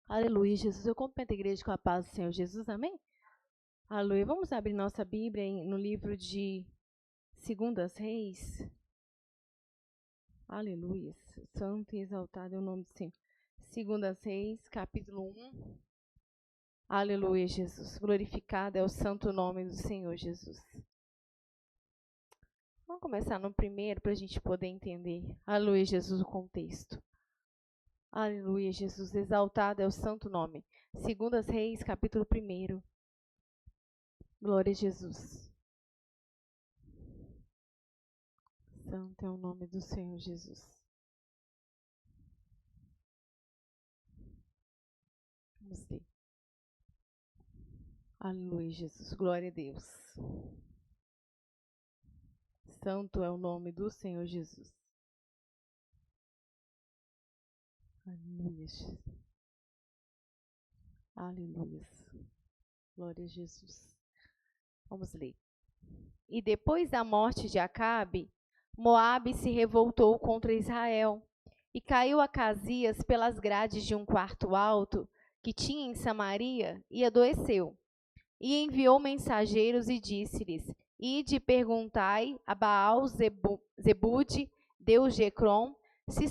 Aleluia, Jesus. Eu cumprimento a igreja com a paz do Senhor Jesus, amém? Aleluia. Vamos abrir nossa Bíblia no livro de 2 Reis. Aleluia. Santo e exaltado é o nome do Senhor. 2 Reis, capítulo 1. Aleluia, Jesus. Glorificado é o santo nome do Senhor Jesus. Vamos começar no primeiro para a gente poder entender. Aleluia, Jesus, o contexto. Aleluia, Jesus. Exaltado é o santo nome. 2 Reis, capítulo 1. Glória a Jesus. Santo é o nome do Senhor Jesus. Vamos ver. Aleluia, Jesus. Glória a Deus. Santo é o nome do Senhor Jesus. Aleluia. Aleluia. Glória a Jesus. Vamos ler. E depois da morte de Acabe, Moabe se revoltou contra Israel e caiu a Casias pelas grades de um quarto alto que tinha em Samaria e adoeceu. E enviou mensageiros e disse-lhes: Ide e perguntai a Baal-Zebude, deus de Ecrom, se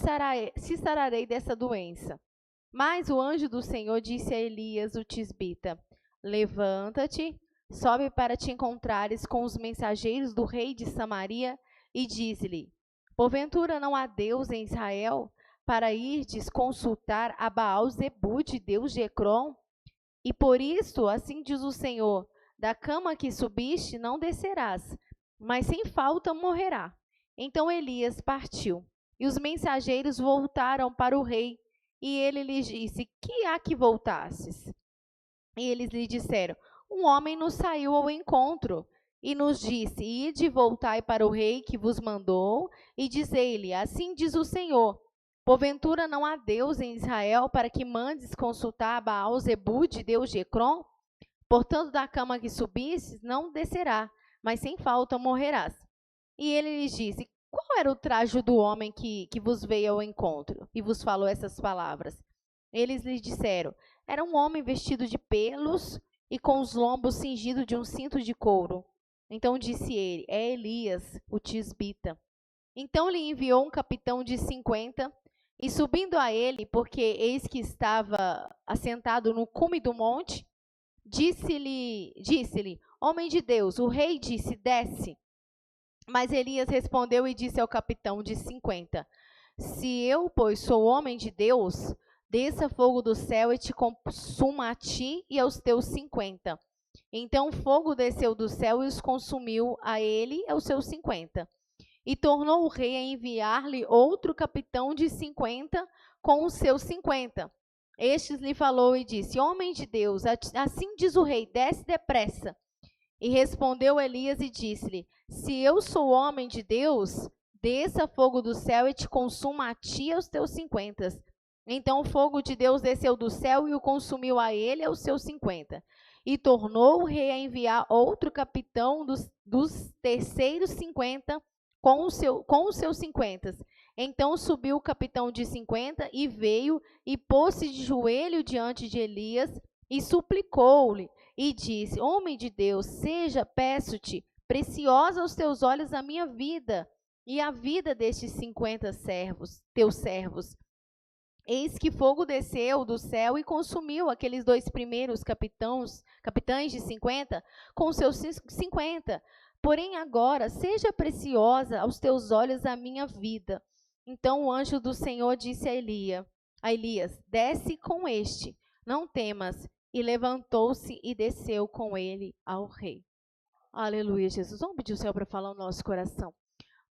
sararei dessa doença. Mas o anjo do Senhor disse a Elias, o tisbita: Levanta-te, sobe para te encontrares com os mensageiros do rei de Samaria e diz-lhe: Porventura não há Deus em Israel, para irdes consultar a Baal-Zebude, deus de Ecrom? E por isso, assim diz o Senhor, da cama que subiste não descerás, mas sem falta morrerá. Então Elias partiu, e os mensageiros voltaram para o rei, e ele lhes disse: Que há que voltastes? E eles lhe disseram: Um homem nos saiu ao encontro, e nos disse: Ide e voltai para o rei que vos mandou, e dizei-lhe: Assim diz o Senhor, porventura não há Deus em Israel para que mandes consultar Baal-Zebude, deus de Ecrom? Portanto, da cama que subistes, não descerá, mas sem falta morrerás. E ele lhes disse: Qual era o traje do homem que vos veio ao encontro e vos falou essas palavras? Eles lhes disseram: Era um homem vestido de pelos e com os lombos cingidos de um cinto de couro. Então disse ele: É Elias, o tisbita. Então lhe enviou um capitão de 50, e subindo a ele, porque eis que estava assentado no cume do monte, disse-lhe: Homem de Deus, o rei disse: Desce. Mas Elias respondeu e disse ao capitão de 50: Se eu, pois, sou homem de Deus, desça fogo do céu e te consuma a ti e aos teus 50. Então o fogo desceu do céu e os consumiu a ele e aos seus 50. E tornou o rei a enviar-lhe outro capitão de 50 com os seus 50. Estes lhe falou e disse: Homem de Deus, assim diz o rei, desce depressa. E respondeu Elias e disse-lhe: Se eu sou homem de Deus, desça fogo do céu e te consuma a ti e aos teus 50. Então o fogo de Deus desceu do céu e o consumiu a ele e aos seus 50. E tornou o rei a enviar outro capitão dos terceiros 50 com os seus 50. Então subiu o capitão de 50 e veio e pôs-se de joelho diante de Elias e suplicou-lhe e disse: Homem de Deus, seja, peço-te, preciosa aos teus olhos a minha vida e a vida destes 50 servos, teus servos. Eis que fogo desceu do céu e consumiu aqueles dois primeiros capitães de 50 com seus 50. Porém agora, seja preciosa aos teus olhos a minha vida. Então o anjo do Senhor disse a Elias: Desce com este, não temas. E levantou-se e desceu com ele ao rei. Aleluia, Jesus. Vamos pedir o Senhor para falar no nosso coração.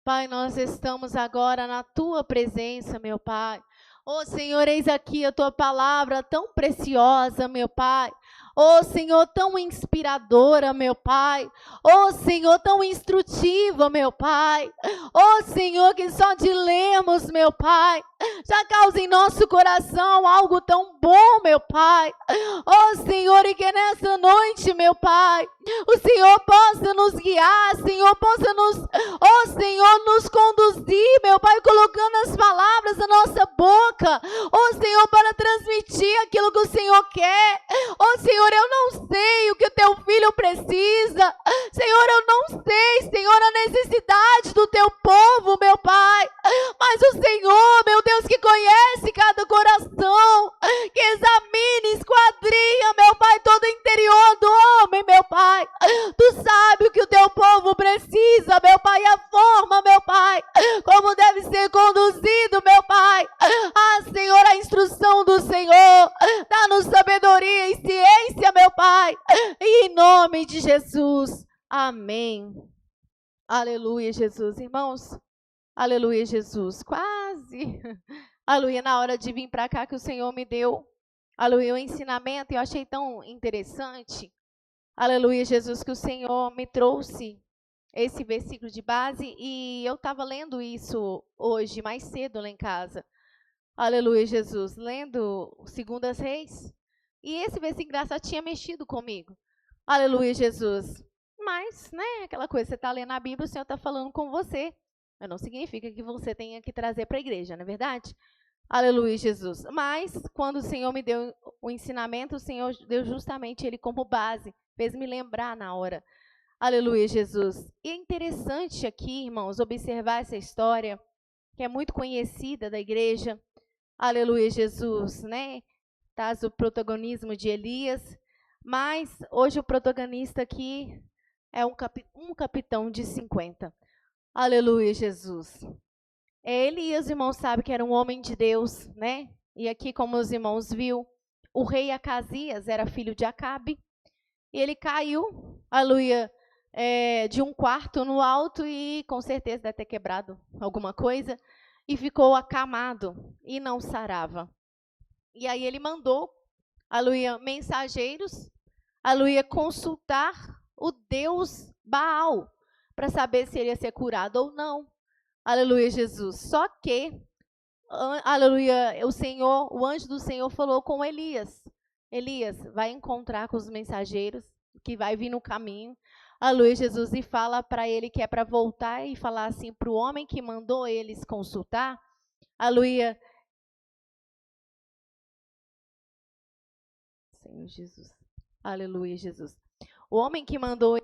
Pai, nós estamos agora na tua presença, meu Pai. Ó Senhor, eis aqui a tua palavra tão preciosa, meu Pai. Ó Senhor, tão inspiradora, meu Pai. Ó Senhor, tão instrutiva, meu Pai. Ó Senhor, que só de lermos, meu Pai, já causa em nosso coração algo tão bom, meu Pai. Oh, Senhor, e que nessa noite, meu Pai, o Senhor possa nos guiar, Senhor, possa nos, oh, Senhor, nos conduzir, meu Pai, colocando as palavras na nossa boca, oh, Senhor, para transmitir aquilo que o Senhor quer. Oh, Senhor, eu não sei o que o teu filho precisa, Senhor, eu não sei, Senhor, a necessidade do teu povo, meu Pai, mas o Senhor, meu Deus, que conhece cada coração, que examine, esquadrinha, meu Pai, todo o interior do homem, meu Pai. Tu sabe o que o teu povo precisa, meu Pai, a forma, meu Pai, como deve ser conduzido, meu Pai. Ah, Senhor, a instrução do Senhor, dá-nos sabedoria e ciência, meu Pai, e em nome de Jesus, amém. Aleluia, Jesus, irmãos, aleluia, Jesus, quase, aleluia, na hora de vir para cá que o Senhor me deu, aleluia, o ensinamento, eu achei tão interessante, aleluia, Jesus, que o Senhor me trouxe esse versículo de base e eu estava lendo isso hoje, mais cedo lá em casa, aleluia, Jesus, lendo 2 Reis, e esse versículo engraçado tinha mexido comigo, aleluia, Jesus, mas, né, aquela coisa, você está lendo a Bíblia, o Senhor está falando com você, mas não significa que você tenha que trazer para a igreja, não é verdade? Aleluia, Jesus. Mas, quando o Senhor me deu o ensinamento, o Senhor deu justamente ele como base, fez me lembrar na hora. Aleluia, Jesus. E é interessante aqui, irmãos, observar essa história, que é muito conhecida da igreja. Aleluia, Jesus, né? Traz o protagonismo de Elias, mas hoje o protagonista aqui é um capitão de 50. Aleluia, Jesus. Elias, irmãos, sabe que era um homem de Deus, né? E aqui, como os irmãos viu, o rei Acasias era filho de Acabe, e ele caiu, aleluia, de um quarto no alto e com certeza deve ter quebrado alguma coisa, e ficou acamado e não sarava. E aí ele mandou, aleluia, mensageiros, aleluia, consultar o Deus Baal, para saber se ele ia ser curado ou não. Aleluia, Jesus. Só que, aleluia, o anjo do Senhor falou com Elias. Elias, vai encontrar com os mensageiros, que vai vir no caminho. Aleluia, Jesus, e fala para ele que é para voltar e falar assim para o homem que mandou eles consultar. Aleluia. Senhor Jesus. Aleluia, Jesus. O homem que mandou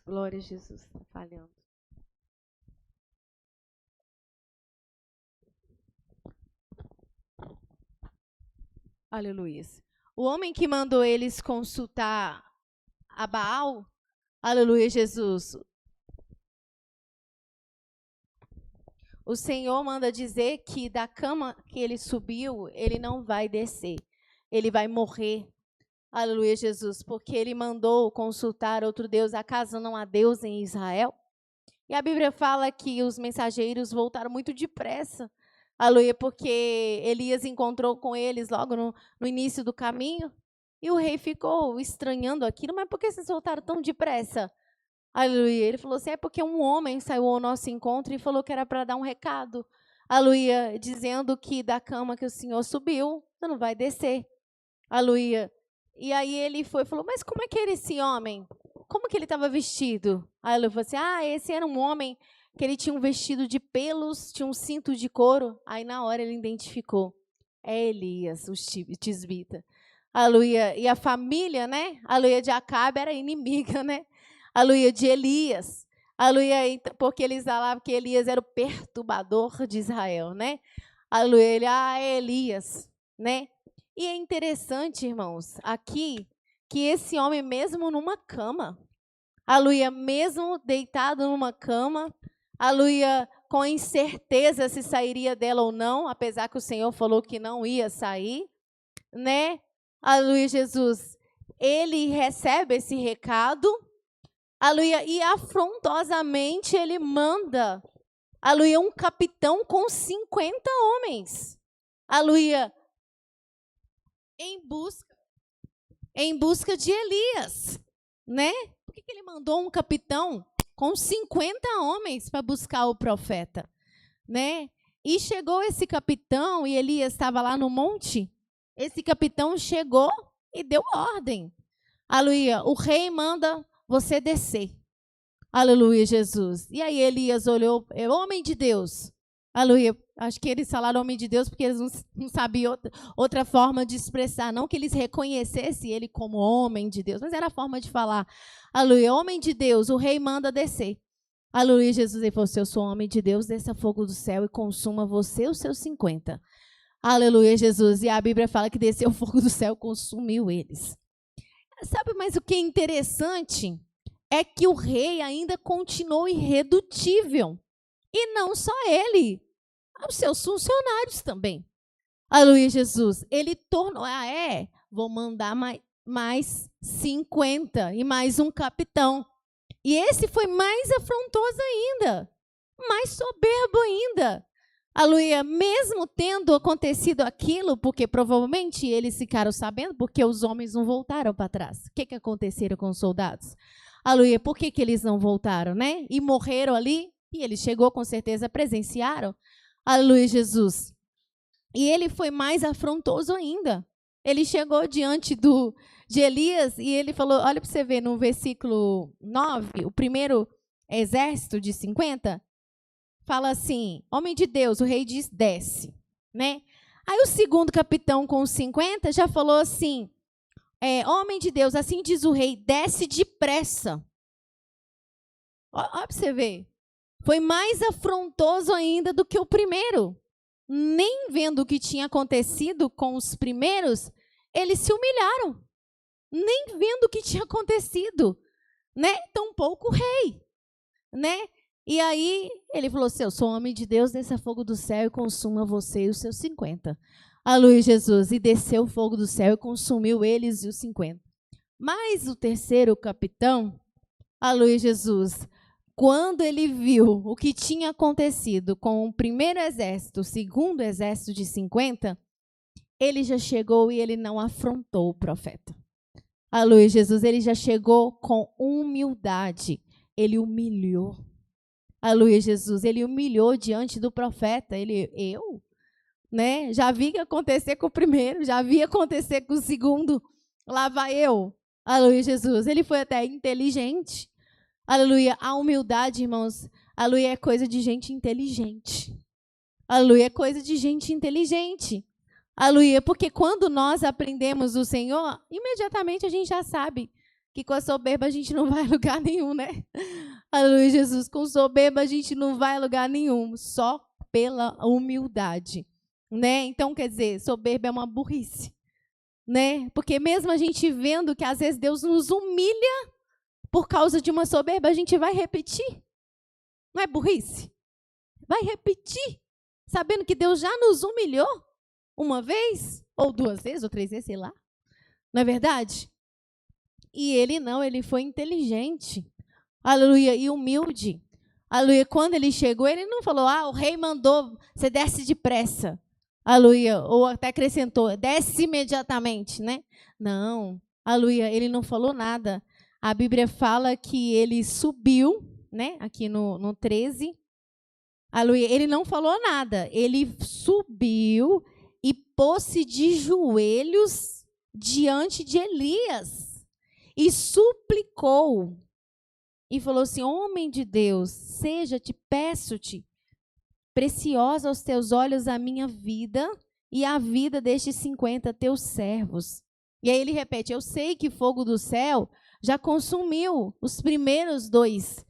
glória a Jesus, está falhando. Aleluia. O homem que mandou eles consultar a Baal, aleluia, Jesus. O Senhor manda dizer que da cama que ele subiu, ele não vai descer. Ele vai morrer. Aleluia, Jesus, porque ele mandou consultar outro Deus. Acaso não há Deus em Israel? E a Bíblia fala que os mensageiros voltaram muito depressa. Aleluia, porque Elias encontrou com eles logo no início do caminho. E o rei ficou estranhando aquilo. Mas por que vocês voltaram tão depressa? Aleluia. Ele falou assim, é porque um homem saiu ao nosso encontro e falou que era para dar um recado. Aleluia, dizendo que da cama que o Senhor subiu, você não vai descer. Aleluia. E aí ele foi e falou, mas como é que era esse homem? Como que ele estava vestido? Aí ele falou assim, esse era um homem que ele tinha um vestido de pelos, tinha um cinto de couro. Aí na hora ele identificou, é Elias, o tisbita. Aleluia. E a família, né? Aleluia, de Acabe era inimiga, né? Aleluia, de Elias. Aleluia, porque eles falavam que Elias era o perturbador de Israel, né? Aleluia, ele, Elias, né? E é interessante, irmãos, aqui, que esse homem, mesmo numa cama, aleluia, mesmo deitado numa cama, aleluia, com incerteza se sairia dela ou não, apesar que o Senhor falou que não ia sair, né? Aleluia, Jesus. Ele recebe esse recado, aleluia, e afrontosamente ele manda, aleluia, um capitão com 50 homens, aleluia, em busca de Elias, né? Por que ele mandou um capitão com 50 homens para buscar o profeta, né? E chegou esse capitão, e Elias estava lá no monte. Esse capitão chegou e deu ordem. Aleluia, o rei manda você descer. Aleluia, Jesus. E aí Elias olhou, homem de Deus. Aleluia. Acho que eles falaram homem de Deus porque eles não sabiam outra forma de expressar. Não que eles reconhecessem ele como homem de Deus, mas era a forma de falar. Aleluia, homem de Deus, o rei manda descer. Aleluia, Jesus. Ele falou, se eu sou homem de Deus, desça fogo do céu e consuma você os seus 50. Aleluia, Jesus. E a Bíblia fala que desceu o fogo do céu e consumiu eles. Sabe, mas o que é interessante é que o rei ainda continuou irredutível. E não só ele, os seus funcionários também. Aleluia, Jesus. Ele tornou, vou mandar mais 50 e mais um capitão. E esse foi mais afrontoso ainda, mais soberbo ainda. Aleluia, mesmo tendo acontecido aquilo, porque provavelmente eles ficaram sabendo, porque os homens não voltaram para trás. O que aconteceu com os soldados? Aleluia, por que eles não voltaram, né? E morreram ali, e ele chegou, com certeza, presenciaram. Aleluia, Jesus. E ele foi mais afrontoso ainda. Ele chegou diante de Elias e ele falou, olha para você ver no versículo 9, o primeiro exército de 50, fala assim, homem de Deus, o rei diz, desce, né? Aí o segundo capitão com os 50 já falou assim, homem de Deus, assim diz o rei, desce depressa. Olha para você ver, foi mais afrontoso ainda do que o primeiro. Nem vendo o que tinha acontecido com os primeiros, eles se humilharam. Nem vendo o que tinha acontecido, né? Tampouco o rei, né? E aí ele falou assim, eu sou homem de Deus, desça fogo do céu e consuma você e os seus 50. Aleluia, Jesus. E desceu o fogo do céu e consumiu eles e os 50. Mas o terceiro capitão, aleluia, Jesus, quando ele viu o que tinha acontecido com o primeiro exército, o segundo exército de 50, ele já chegou e ele não afrontou o profeta. Aleluia, Jesus, ele já chegou com humildade. Ele humilhou. Aleluia, Jesus, ele humilhou diante do profeta. Né? Já vi acontecer com o primeiro, já vi acontecer com o segundo. Lá vai eu. Aleluia, Jesus. Ele foi até inteligente. Aleluia, a humildade, irmãos, aleluia, é coisa de gente inteligente. Aleluia, é coisa de gente inteligente. Aleluia, porque quando nós aprendemos o Senhor, imediatamente a gente já sabe que com a soberba a gente não vai a lugar nenhum, né? Aleluia, Jesus, com soberba a gente não vai a lugar nenhum, só pela humildade, né? Então, quer dizer, soberba é uma burrice, né? Porque mesmo a gente vendo que às vezes Deus nos humilha por causa de uma soberba, a gente vai repetir. Não é burrice? Vai repetir, sabendo que Deus já nos humilhou uma vez, ou 2 vezes, ou 3 vezes, sei lá. Não é verdade? E ele não, ele foi inteligente. Aleluia, e humilde. Aleluia, quando ele chegou, ele não falou, o rei mandou, você desce depressa. Aleluia, ou até acrescentou, desce imediatamente, né? Não, aleluia, ele não falou nada. A Bíblia fala que ele subiu, né? Aqui no 13. Aleluia, ele não falou nada. Ele subiu e pôs-se de joelhos diante de Elias e suplicou. E falou assim, homem de Deus, seja-te, peço-te, preciosa aos teus olhos a minha vida e a vida destes 50 teus servos. E aí ele repete, eu sei que fogo do céu já consumiu os primeiros 2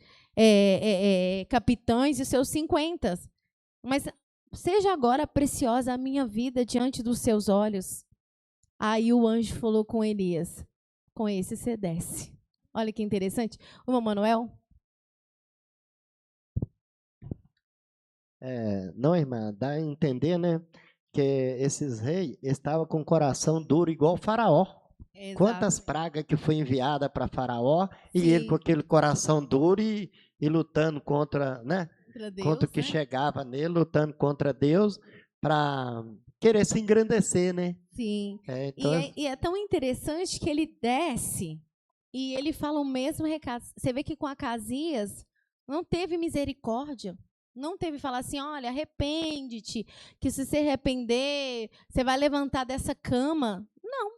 capitães e seus 50. Mas seja agora preciosa a minha vida diante dos seus olhos. Aí o anjo falou com Elias, com esse você desce. Olha que interessante. O Manuel? Não, irmã, dá a entender, né, que esses reis estavam com o coração duro igual Faraó. Exato. Quantas pragas que foi enviada para Faraó, Sim. e ele com aquele coração duro e lutando contra, né, Deus, contra o que chegava nele, lutando contra Deus, para querer se engrandecer, né? Sim. Então, e é tão interessante que ele desce e ele fala o mesmo recado. Você vê que com Acasias, Não teve misericórdia. Não teve falar assim, olha, arrepende-te, que se você arrepender, você vai levantar dessa cama. Não.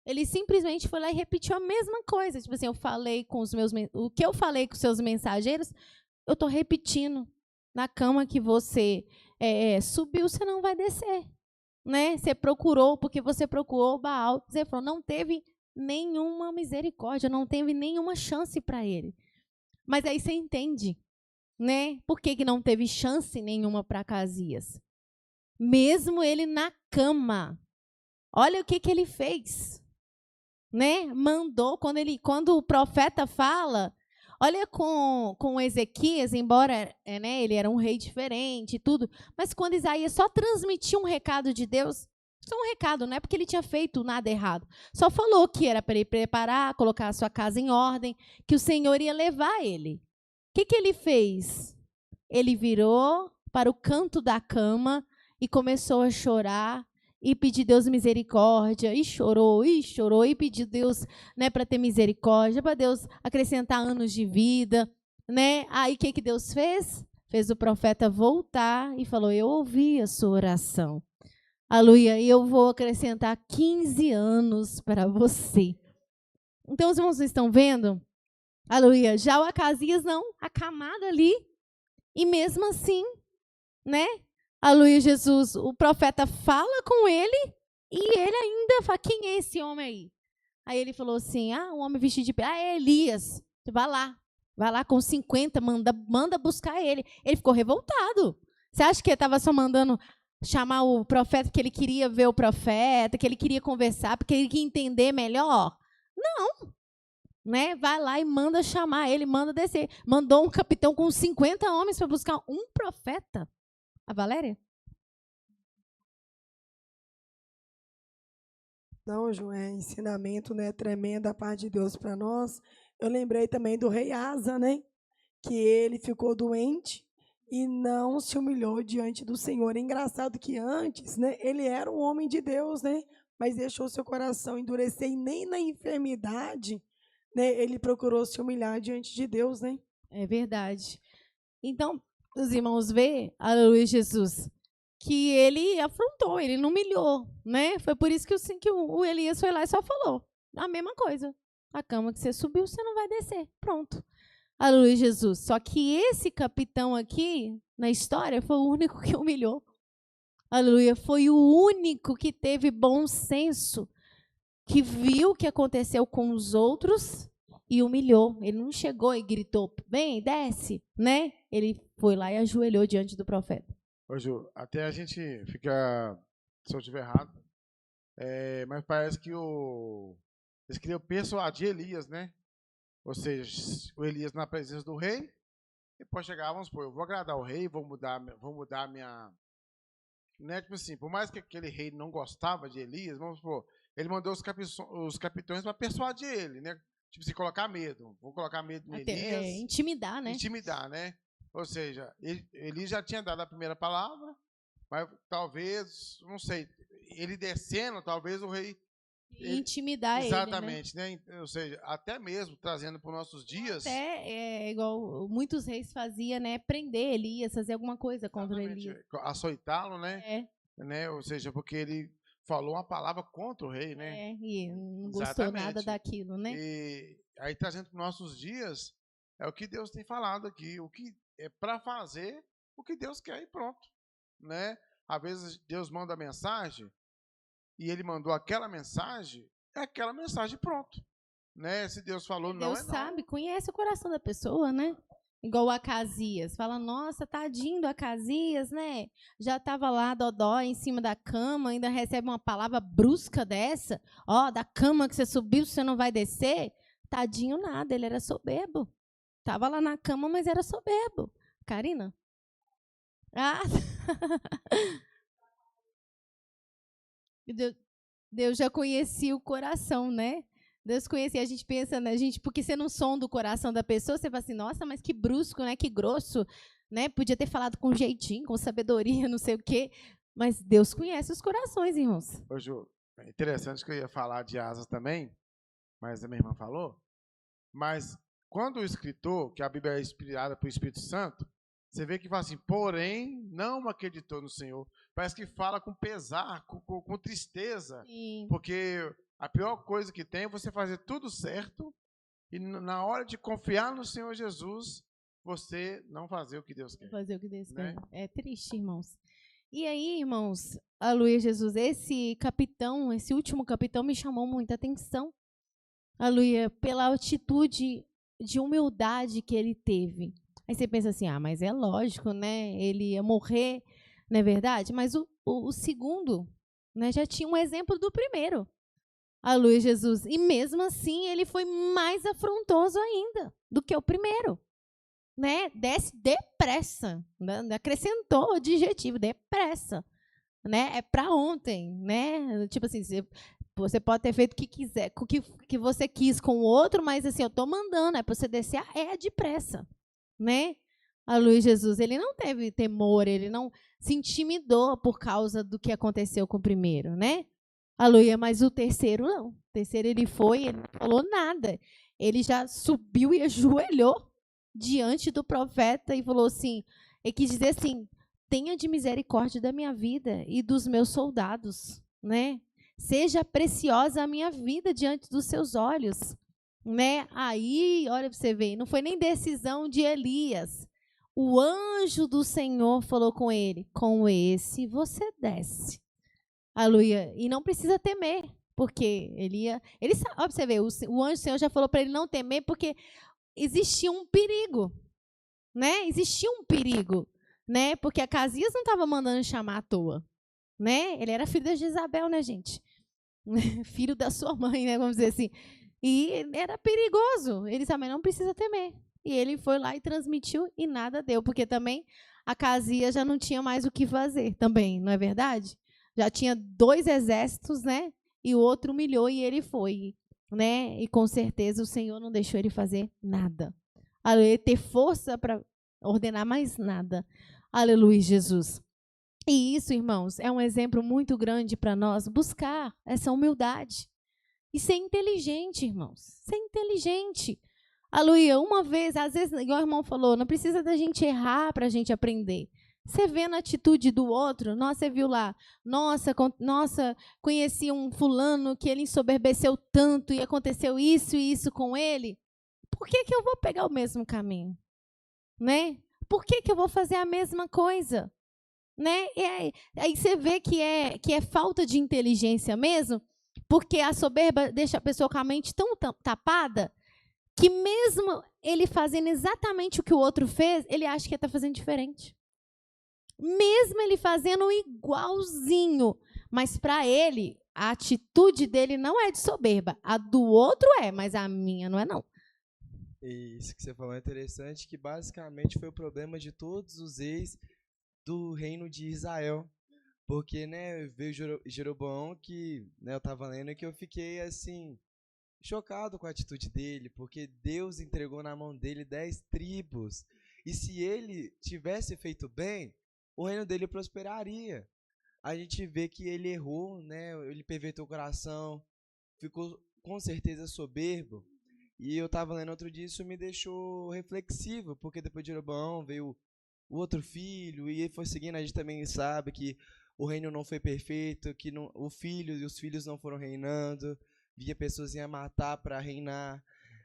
Ele simplesmente foi lá e repetiu a mesma coisa. Tipo assim, eu falei com os meus, o que eu falei com os seus mensageiros, eu estou repetindo. Na cama que você subiu, você não vai descer. Né? Você procurou, porque você procurou Baal. Você falou, não teve nenhuma misericórdia, não teve nenhuma chance para ele. Mas aí você entende, né? Por que não teve chance nenhuma para Acasias? Mesmo ele na cama. Olha o que ele fez. Né? Mandou, quando o profeta fala, olha com Ezequias, embora né, ele era um rei diferente e tudo, mas quando Isaías só transmitiu um recado de Deus, só um recado, não é porque ele tinha feito nada errado, só falou que era para ele preparar, colocar a sua casa em ordem, que o Senhor ia levar ele. O que ele fez? Ele virou para o canto da cama e começou a chorar, e pedir Deus misericórdia, e chorou, e pediu Deus, né, para ter misericórdia, para Deus acrescentar anos de vida, né? Aí o que Deus fez? Fez o profeta voltar e falou, eu ouvi a sua oração. Aleluia, e eu vou acrescentar 15 anos para você. Então os irmãos estão vendo? Aleluia, já o Acasias não, acamado ali, e mesmo assim, né? Aleluia, Jesus, o profeta fala com ele e ele ainda fala, quem é esse homem aí? Aí ele falou assim, um homem vestido de pele, é Elias, vai lá com 50, manda buscar ele. Ele ficou revoltado. Você acha que ele estava só mandando chamar o profeta porque ele queria ver o profeta, que ele queria conversar, porque ele queria entender melhor? Não. Né? Vai lá e manda chamar ele, manda descer. Mandou um capitão com 50 homens para buscar um profeta. A Valéria? Não, Ju, ensinamento, né, tremendo da parte de Deus para nós. Eu lembrei também do rei Asa, né, que ele ficou doente e não se humilhou diante do Senhor. É engraçado que antes, né, ele era um homem de Deus, né, mas deixou seu coração endurecer e nem na enfermidade, né, ele procurou se humilhar diante de Deus, né? É verdade. Então, os irmãos vê, aleluia, Jesus, que ele afrontou, ele não humilhou, né? Foi por isso que o Elias foi lá e só falou a mesma coisa. A cama que você subiu, você não vai descer. Pronto. Aleluia, Jesus. Só que esse capitão aqui, na história, foi o único que humilhou. Aleluia. Foi o único que teve bom senso, que viu o que aconteceu com os outros e humilhou. Ele não chegou e gritou, vem, desce, né? Ele foi lá e ajoelhou diante do profeta. Ô, Ju, até a gente fica, se eu estiver errado, mas parece que eles queriam persuadir Elias, né? Ou seja, o Elias na presença do rei, depois chegava, vamos supor, eu vou agradar o rei, vou mudar a minha... Né? Tipo assim, por mais que aquele rei não gostava de Elias, vamos supor, ele mandou os capitães para persuadir ele, né? Tipo assim, colocar medo. Vou colocar medo em Elias. Intimidar, né? Intimidar, né? Ou seja, ele já tinha dado a primeira palavra, mas talvez, não sei, ele descendo, talvez o rei... intimidar exatamente, ele, né? Ou seja, até mesmo trazendo para os nossos dias... Até igual muitos reis faziam, né? Prender Elias, fazer alguma coisa contra Elias. Açoitá-lo, né? Né? Ou seja, porque ele falou uma palavra contra o rei, né? E não gostou nada daquilo, né? E aí, trazendo para os nossos dias, é o que Deus tem falado aqui, o que é para fazer o que Deus quer e pronto, né? Às vezes Deus manda a mensagem e ele mandou aquela mensagem, é aquela mensagem pronto, né? Se Deus falou não, Deus sabe, conhece o coração da pessoa, né? Igual o Acasias, fala, nossa, tadinho do Acasias, né? Já estava lá, dodó, em cima da cama, ainda recebe uma palavra brusca dessa, da cama que você subiu, você não vai descer. Tadinho nada, ele era soberbo. Estava lá na cama, mas era soberbo. Karina? Deus já conhecia o coração, né? Deus conhecia, a gente pensa, né, porque você não sonda o coração da pessoa, você fala assim, nossa, mas que brusco, né? Que grosso, né? Podia ter falado com jeitinho, com sabedoria, não sei o quê. Mas Deus conhece os corações, irmãos. Ô, Ju, é interessante que eu ia falar de Asa também, mas a minha irmã falou. Mas quando o escritor, que a Bíblia é inspirada pelo Espírito Santo, você vê que fala assim, porém, não acreditou no Senhor. Parece que fala com pesar, com tristeza. Sim. Porque a pior coisa que tem é você fazer tudo certo e na hora de confiar no Senhor Jesus, você não fazer o que Deus quer. Fazer o que Deus Né? quer. É triste, irmãos. E aí, irmãos, aleluia, Jesus, esse último capitão me chamou muita atenção. Aleluia, pela atitude de humildade que ele teve. Aí você pensa assim, mas é lógico, né? Ele ia morrer, não é verdade? Mas o segundo, né, já tinha um exemplo do primeiro. Aleluia, Jesus. E mesmo assim, ele foi mais afrontoso ainda do que o primeiro. Né? Desce depressa. Né? Acrescentou o adjetivo, depressa. Né? É para ontem. Né? Tipo assim, você pode ter feito o que quiser, o que você quis com o outro, mas assim, eu estou mandando, é para você descer depressa. Né? Aleluia, Jesus. Ele não teve temor, ele não se intimidou por causa do que aconteceu com o primeiro, né? Aleluia, mas o terceiro não. O terceiro ele não falou nada. Ele já subiu e ajoelhou diante do profeta e falou assim, ele quis dizer assim, tenha de misericórdia da minha vida e dos meus soldados, né? Seja preciosa a minha vida diante dos seus olhos, né? Aí, olha para você ver, não foi nem decisão de Elias. O anjo do Senhor falou com ele, com esse você desce. Aleluia. E não precisa temer, porque ele sabe, ó, você vê, o anjo do Senhor já falou para ele não temer, porque existia um perigo, né? Existia um perigo, né? Porque Acasias não estava mandando chamar à toa, né? Ele era filho de Jezabel, né, gente? Filho da sua mãe, né? Vamos dizer assim. E era perigoso. Ele também não precisa temer. E ele foi lá e transmitiu e nada deu, porque também Acasias já não tinha mais o que fazer também, não é verdade? Já tinha 2 exércitos, né? E o outro humilhou e ele foi, né? E com certeza o Senhor não deixou ele fazer nada. Aleluia, ter força para ordenar mais nada. Aleluia, Jesus. E isso, irmãos, é um exemplo muito grande para nós, buscar essa humildade. E ser inteligente, irmãos. Ser inteligente. Aleluia, uma vez, às vezes, igual o irmão falou, não precisa da gente errar para a gente aprender. Você vê na atitude do outro, nossa, você viu lá, nossa, conheci um fulano que ele ensoberbeceu tanto e aconteceu isso e isso com ele. Por que eu vou pegar o mesmo caminho? Né? Por que eu vou fazer a mesma coisa? Né? E aí você vê que é falta de inteligência mesmo, porque a soberba deixa a pessoa com a mente tão tapada que mesmo ele fazendo exatamente o que o outro fez, ele acha que está fazendo diferente. Mesmo ele fazendo igualzinho, mas para ele, a atitude dele não é de soberba. A do outro é, mas a minha não é não. E isso que você falou é interessante, que basicamente foi o problema de todos os reis do reino de Israel. Porque, né, veio Jeroboão que, né, eu estava lendo, que eu fiquei, assim, chocado com a atitude dele, porque Deus entregou na mão dele 10 tribos. E se ele tivesse feito bem, o reino dele prosperaria. A gente vê que ele errou, né, ele perverteu o coração, ficou com certeza soberbo. E eu estava lendo outro dia, isso me deixou reflexivo, porque depois de Jeroboão veio o outro filho, e ele foi seguindo, a gente também sabe que o reino não foi perfeito, que não, o filho e os filhos não foram reinando, via pessoas iam matar para reinar.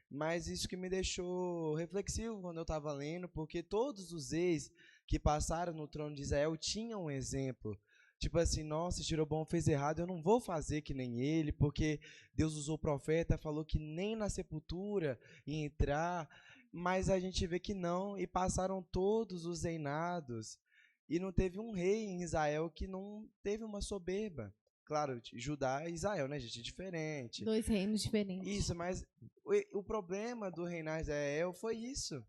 Mas isso que me deixou reflexivo quando eu estava lendo, porque todos os reis que passaram no trono de Israel tinham um exemplo. Tipo assim, nossa, Jeroboão fez errado, eu não vou fazer que nem ele, porque Deus usou o profeta, falou que nem na sepultura ia entrar, mas a gente vê que não, e passaram todos os reinados, e não teve um rei em Israel que não teve uma soberba. Claro, Judá e Israel, né, gente? Diferente. 2 reinos diferentes. Isso, mas o problema do reinar Israel foi isso.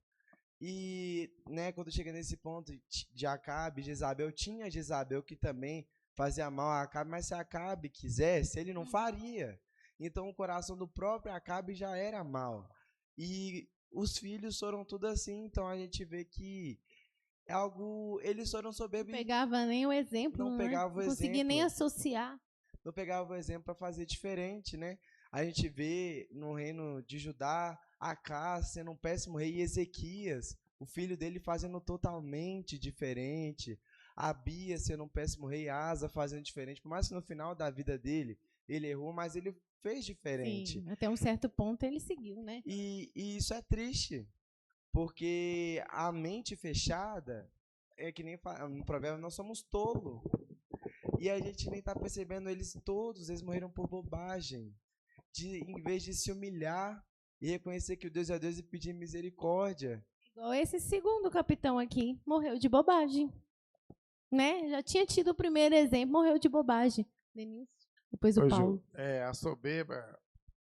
E, né, quando chega nesse ponto de Acabe, Jezabel, tinha Jezabel que também fazia mal a Acabe, mas se Acabe quisesse, ele não faria. Então o coração do próprio Acabe já era mal. E os filhos foram tudo assim, então a gente vê que é algo, eles foram soberbos. Não pegava nem o exemplo, não pegava o exemplo. Conseguia nem associar. Não pegava o exemplo para fazer diferente, né? A gente vê no reino de Judá, Acás sendo um péssimo rei, e Ezequias, o filho dele fazendo totalmente diferente, Abias sendo um péssimo rei, Asa fazendo diferente, por mais que no final da vida dele ele errou, mas ele fez diferente. Sim, até um certo ponto ele seguiu, né? E isso é triste, porque a mente fechada é que nem no provérbio, nós somos tolos. E a gente nem está percebendo, eles morreram por bobagem. Em vez de se humilhar e reconhecer que o Deus é Deus e pedir misericórdia. Igual esse segundo capitão aqui, morreu de bobagem. Né? Já tinha tido o primeiro exemplo, morreu de bobagem. Denilson, depois o Paulo. A soberba.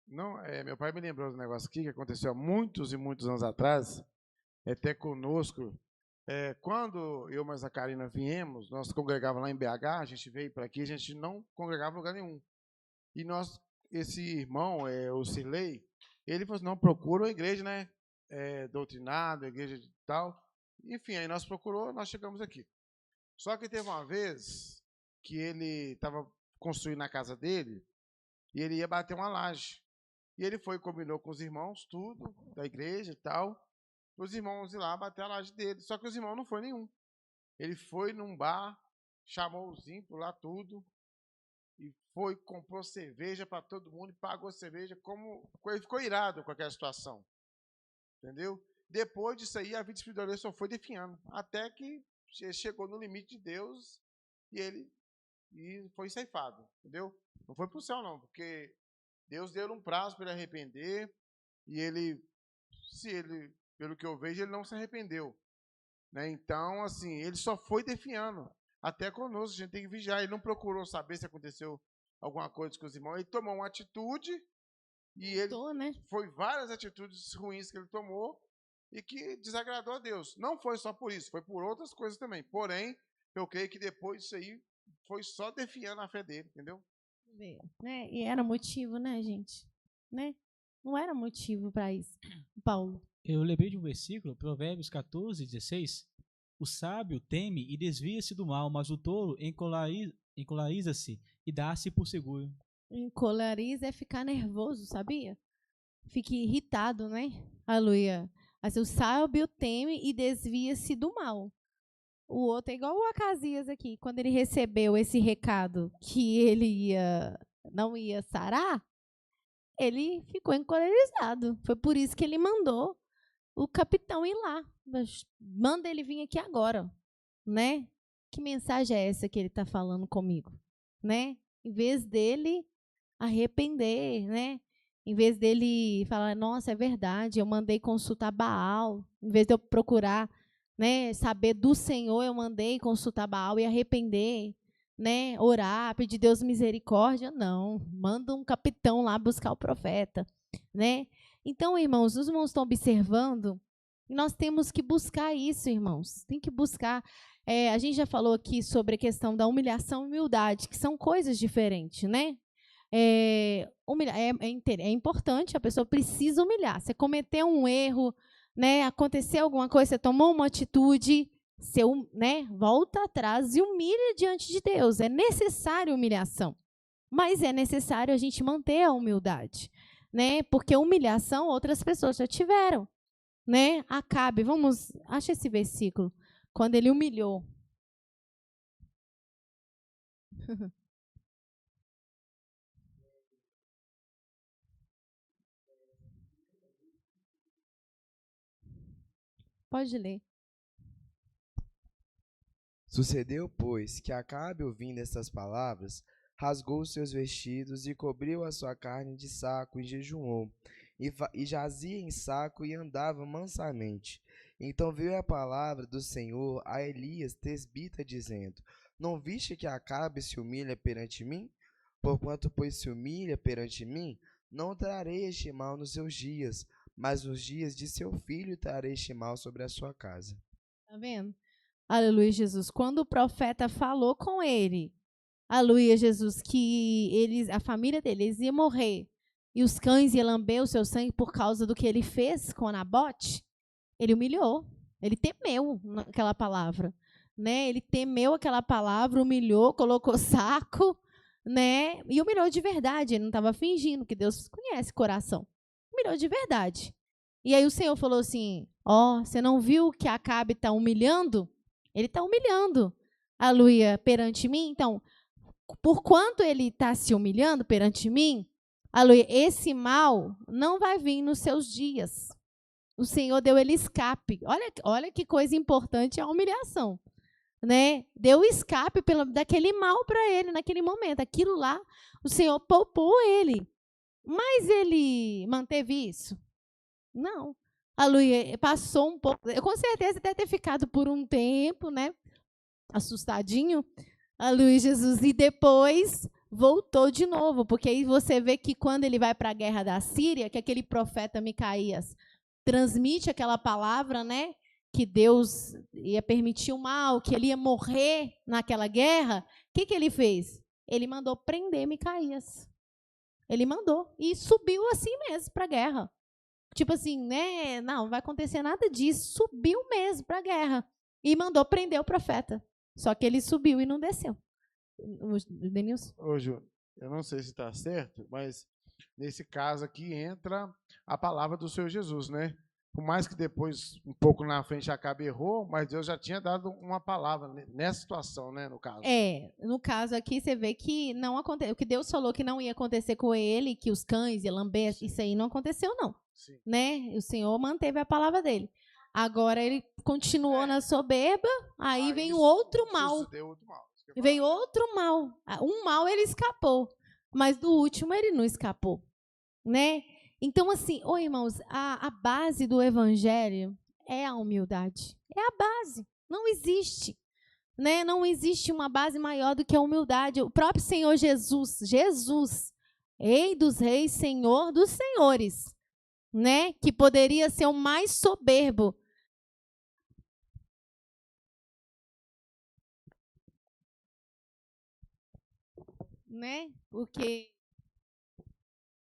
Não, meu pai me lembrou do negócio aqui que aconteceu há muitos e muitos anos atrás, até conosco. Quando eu e a Karina viemos, nós congregávamos lá em BH, a gente veio para aqui, a gente não congregava em lugar nenhum. E esse irmão, o Silei, ele falou assim, não, procura a igreja, né? Doutrinada, igreja de tal. Enfim, aí nós procuramos, nós chegamos aqui. Só que teve uma vez que ele estava construindo a casa dele e ele ia bater uma laje. E ele foi, combinou com os irmãos, tudo, da igreja e tal, os irmãos ir lá bater a laje dele. Só que os irmãos não foi nenhum. Ele foi num bar, chamou os ímpios lá, tudo, e foi, comprou cerveja para todo mundo, e pagou cerveja, ele ficou irado com aquela situação. Entendeu? Depois disso aí, a vida espiritual dele só foi definhando, até que chegou no limite de Deus e foi ceifado, entendeu? Não foi para o céu, não, porque Deus deu um prazo para ele arrepender, e pelo que eu vejo, ele não se arrependeu. Né? Então, assim, ele só foi definhando. Até conosco, a gente tem que vigiar. Ele não procurou saber se aconteceu alguma coisa com os irmãos. Ele tomou uma atitude e foi várias atitudes ruins que ele tomou e que desagradou a Deus. Não foi só por isso, foi por outras coisas também. Porém, eu creio que depois disso aí foi só defiando a fé dele, entendeu? Né? E era motivo, né, gente? Né? Não era motivo para isso. Paulo. Eu lembrei de um versículo, Provérbios 14, 16. O sábio teme e desvia-se do mal, mas o tolo encolariza-se e dá-se por seguro. Encolariza é ficar nervoso, sabia? Fique irritado, né? Aleluia. Assim, o sábio teme e desvia-se do mal. O outro é igual o Acasias aqui. Quando ele recebeu esse recado que ele não ia sarar, ele ficou encolerizado. Foi por isso que ele mandou o capitão ir lá. Manda ele vir aqui agora, né? Que mensagem é essa que ele está falando comigo, né? Em vez dele arrepender, né? Em vez dele falar, nossa, é verdade, eu mandei consultar Baal. Em vez de eu procurar, né, saber do Senhor, eu mandei consultar Baal e arrepender, né? Orar, pedir Deus misericórdia. Não, manda um capitão lá buscar o profeta, né? Então, irmãos, os irmãos estão observando e nós temos que buscar isso, irmãos. Tem que buscar. A gente já falou aqui sobre a questão da humilhação e humildade, que são coisas diferentes, né? É importante, a pessoa precisa humilhar. Você cometeu um erro, né? Aconteceu alguma coisa, você tomou uma atitude, você, né, volta atrás e humilha diante de Deus. É necessário humilhação, mas é necessário a gente manter a humildade, né? Porque humilhação outras pessoas já tiveram, né? Acabe, acha esse versículo, quando ele humilhou. Pode ler. Sucedeu, pois, que Acabe, ouvindo estas palavras, rasgou os seus vestidos e cobriu a sua carne de saco e jejuou, e jazia em saco e andava mansamente. Então veio a palavra do Senhor a Elias tesbita, dizendo: Não viste que Acabe se humilha perante mim? Porquanto, pois, se humilha perante mim, não trarei este mal nos seus dias, mas nos dias de seu filho trarei este mal sobre a sua casa. Tá vendo? Aleluia, Jesus. Quando o profeta falou com ele, aleluia, Jesus, que a família deles ia morrer e os cães iam lamber o seu sangue por causa do que ele fez com Nabote, ele humilhou, ele temeu aquela palavra, né? Ele temeu aquela palavra, humilhou, colocou saco, né? E humilhou de verdade, ele não estava fingindo, que Deus conhece o coração. Humilhou de verdade, E aí o Senhor falou assim, você não viu que Acabe está humilhando? Ele está humilhando, aleluia, perante mim. Então, por quanto ele está se humilhando perante mim, aleluia, esse mal não vai vir nos seus dias. O Senhor deu ele escape. Olha que coisa importante a humilhação, né? Deu escape daquele mal para ele naquele momento. Aquilo lá, o Senhor poupou ele. Mas ele manteve isso? Não. Aleluia, passou um pouco. Com certeza deve ter ficado por um tempo, né? Assustadinho. Aleluia, Jesus. E depois voltou de novo. Porque aí você vê que quando ele vai para a guerra da Síria, que aquele profeta Micaías transmite aquela palavra, né? Que Deus ia permitir o mal, que ele ia morrer naquela guerra. O que ele fez? Ele mandou prender Micaías. Ele mandou. E subiu assim mesmo para a guerra. Tipo assim, né? Não vai acontecer nada disso. Subiu mesmo para a guerra. E mandou prender o profeta. Só que ele subiu e não desceu. Denilson? Ô, Ju, eu não sei se está certo, mas nesse caso aqui entra a palavra do Senhor Jesus, né? Por mais que depois, um pouco na frente, Acabe errou, mas Deus já tinha dado uma palavra nessa situação, né, no caso. No caso aqui, você vê que não aconteceu. O que Deus falou que não ia acontecer com ele, que os cães iam lamber, isso aí não aconteceu, não. Sim. Né? O Senhor manteve a palavra dele. Agora ele continuou na soberba, aí vem o outro mal. Vem outro mal. Um mal ele escapou, mas do último ele não escapou, né? Então, assim, irmãos, a base do evangelho é a humildade. É a base. Não existe, né? Não existe uma base maior do que a humildade. O próprio Senhor Jesus, Rei dos reis, Senhor dos senhores, né? Que poderia ser o mais soberbo. Né? Porque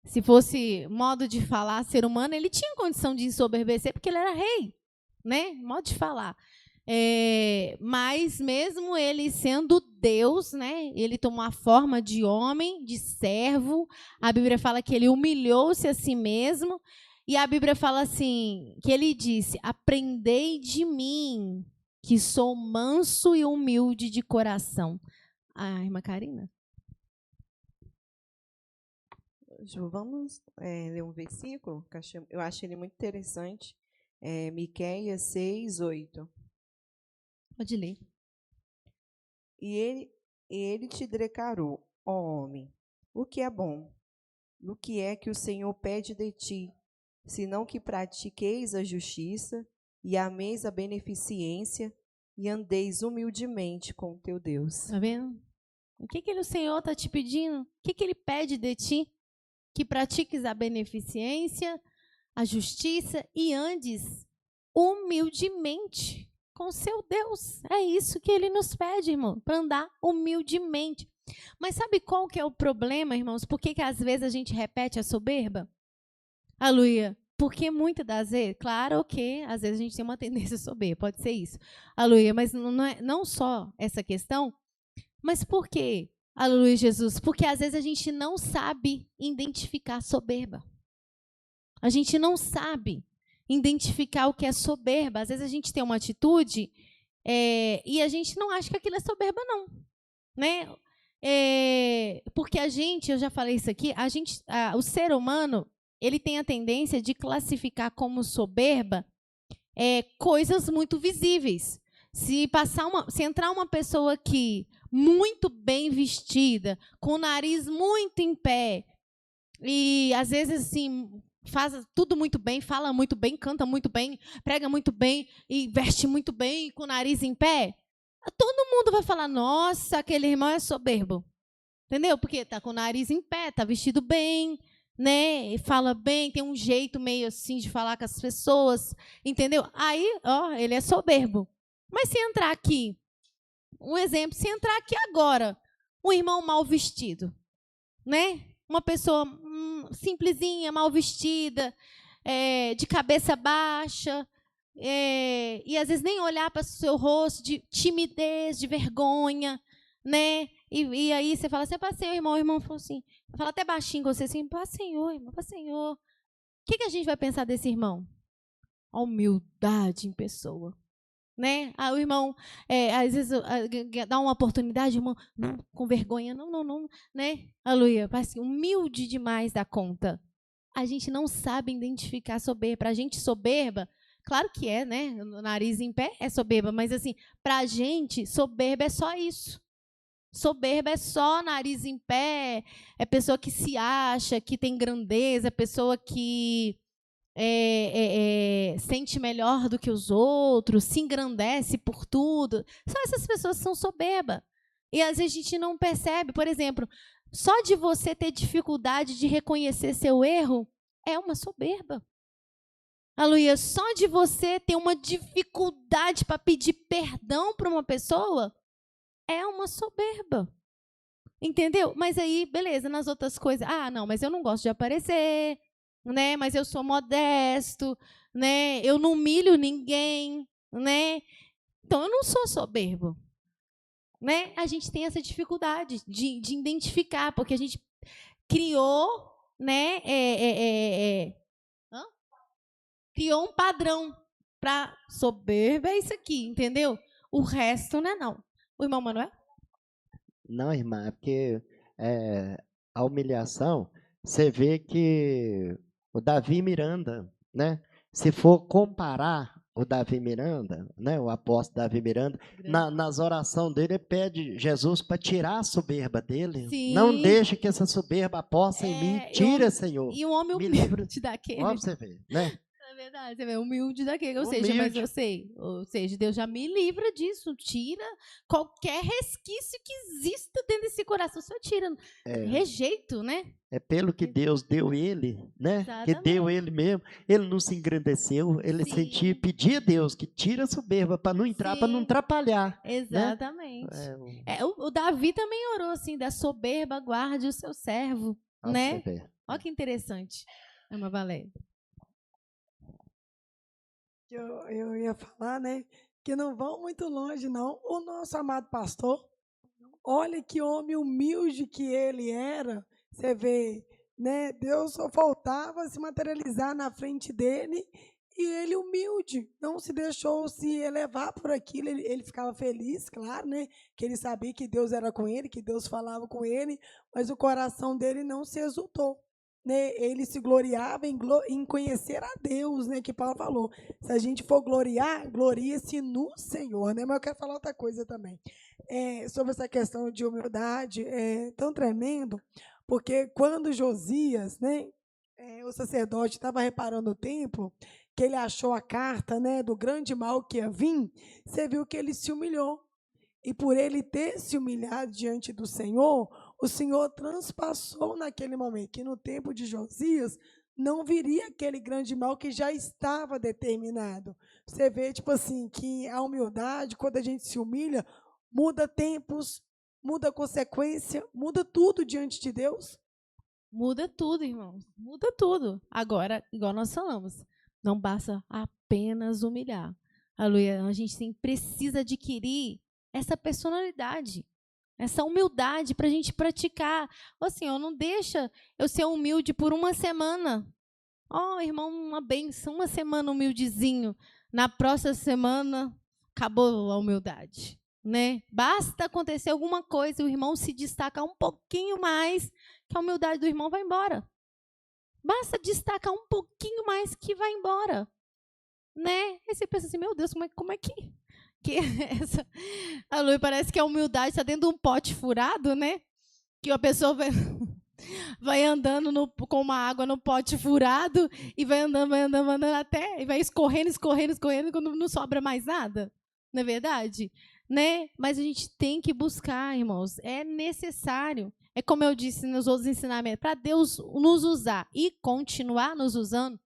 se fosse modo de falar ser humano, ele tinha condição de ensoberbecer, porque ele era rei, né? Modo de falar. Mas mesmo ele sendo Deus, né? Ele tomou a forma de homem, de servo. A Bíblia fala que ele humilhou-se a si mesmo. E a Bíblia fala assim, que ele disse, aprendei de mim, que sou manso e humilde de coração. Irmã Karina? Ju, vamos ler um versículo, que eu acho ele muito interessante. Miqueias 6:8. Pode ler. E ele te declarou, ó homem, o que é bom, o que é que o Senhor pede de ti, senão que pratiqueis a justiça e ameis a beneficência e andeis humildemente com o teu Deus. Está vendo? O que o Senhor está te pedindo? O que ele pede de ti? Que pratiques a beneficência, a justiça e andes humildemente com seu Deus. É isso que ele nos pede, irmão, para andar humildemente. Mas sabe qual que é o problema, irmãos? Por que às vezes a gente repete a soberba? Aleluia. Porque muitas das vezes, claro que às vezes a gente tem uma tendência soberba, pode ser isso. Aleluia. Mas não só essa questão, mas por quê? Aleluia, Jesus. Porque às vezes a gente não sabe identificar soberba. A gente não sabe identificar o que é soberba. Às vezes a gente tem uma atitude e a gente não acha que aquilo é soberba, não. Né? Porque eu já falei isso aqui, o ser humano, ele tem a tendência de classificar como soberba coisas muito visíveis. Se entrar uma pessoa aqui muito bem vestida, com o nariz muito em pé, e às vezes assim, faz tudo muito bem, fala muito bem, canta muito bem, prega muito bem e veste muito bem com o nariz em pé, todo mundo vai falar, nossa, aquele irmão é soberbo. Entendeu? Porque está com o nariz em pé, está vestido bem, né? E fala bem, tem um jeito meio assim de falar com as pessoas, entendeu? Aí, ele é soberbo. Mas se entrar aqui, um exemplo, se entrar aqui agora, um irmão mal vestido, né? Uma pessoa simplesinha, mal vestida, de cabeça baixa, e às vezes nem olhar para o seu rosto, de timidez, de vergonha, né? E aí você fala assim, paz Senhor, irmão, o irmão falou assim, fala até baixinho com você assim, paz Senhor, irmão, paz Senhor. O que a gente vai pensar desse irmão? A humildade em pessoa. Né? O irmão, às vezes, dá uma oportunidade, irmão, não, com vergonha, não, né? Aleluia, parece humilde demais da conta. A gente não sabe identificar soberba. Para a gente, soberba, claro que é, né? O nariz em pé é soberba, mas assim, para a gente, soberba é só isso. Soberba é só nariz em pé, é pessoa que se acha, que tem grandeza, pessoa que sente melhor do que os outros, se engrandece por tudo. São essas pessoas que são soberba. E às vezes a gente não percebe. Por exemplo, só de você ter dificuldade de reconhecer seu erro é uma soberba. Aleluia. Só de você ter uma dificuldade para pedir perdão para uma pessoa é uma soberba. Entendeu? Mas aí, beleza, nas outras coisas. Não, mas eu não gosto de aparecer, né? Mas eu sou modesto, né? Eu não humilho ninguém, né? Então eu não sou soberbo, né? A gente tem essa dificuldade de identificar, porque a gente criou, né? Criou um padrão para soberba, é isso aqui, entendeu? O resto não é não. O irmão Manuel? Não, irmã, é porque a humilhação, você vê que o Davi Miranda, né? Se for comparar o Davi Miranda, né? O apóstolo Davi Miranda, nas orações dele, ele pede Jesus para tirar a soberba dele. Sim. Não deixe que essa soberba possa em mim. Tira, Senhor. E um homem Me livra. humilde daquele. Olha pra você ver, né? É verdade, você vê, humilde daquele. Ou Humilde. seja, Deus já me livra disso. Tira qualquer resquício que exista dentro desse coração. Só tira. Rejeito, né? É pelo que Deus deu ele, né? Exatamente. Que deu ele mesmo. Ele não se engrandeceu, ele sentia, pedia a Deus que tira a soberba para não entrar, para não atrapalhar. Exatamente. Né? O Davi também orou assim, da soberba guarde o seu servo, né? Olha que interessante, Irmã Valéria. Eu ia falar, né? Que não vão muito longe, não. O nosso amado pastor, olha que homem humilde que ele era. Você vê, né? Deus só faltava se materializar na frente dele e ele humilde, não se deixou se elevar por aquilo. Ele ficava feliz, claro, né? Que ele sabia que Deus era com ele, que Deus falava com ele, mas o coração dele não se exultou. Né, ele se gloriava em conhecer a Deus, né, que Paulo falou. Se a gente for gloriar, glorie-se no Senhor. Né? Mas eu quero falar outra coisa também. Sobre essa questão de humildade, é tão tremendo, porque quando Josias, né, o sacerdote, estava reparando o templo, que ele achou a carta, né, do grande mal que ia vir, você viu que ele se humilhou. E por ele ter se humilhado diante do Senhor, o Senhor transpassou naquele momento, que no tempo de Josias não viria aquele grande mal que já estava determinado. Você vê, tipo assim, que a humildade, quando a gente se humilha, muda tempos, muda consequência, muda tudo diante de Deus. Muda tudo, irmãos. Muda tudo. Agora, igual nós falamos, não basta apenas humilhar. Aleluia. A gente precisa adquirir essa personalidade, essa humildade para a gente praticar. Ô Senhor, não deixa eu ser humilde por uma semana. Irmão, uma benção, uma semana humildezinho. Na próxima semana, acabou a humildade. Né? Basta acontecer alguma coisa e o irmão se destacar um pouquinho mais, que a humildade do irmão vai embora. Basta destacar um pouquinho mais que vai embora. Né? Aí você pensa assim, meu Deus, como é que essa... A Lu, parece que a humildade está dentro de um pote furado, né? Que a pessoa vai andando com uma água no pote furado e vai andando até, e vai escorrendo, quando não sobra mais nada. Não é verdade? Né? Mas a gente tem que buscar, irmãos. É necessário. É como eu disse nos outros ensinamentos. Para Deus nos usar e continuar nos usando,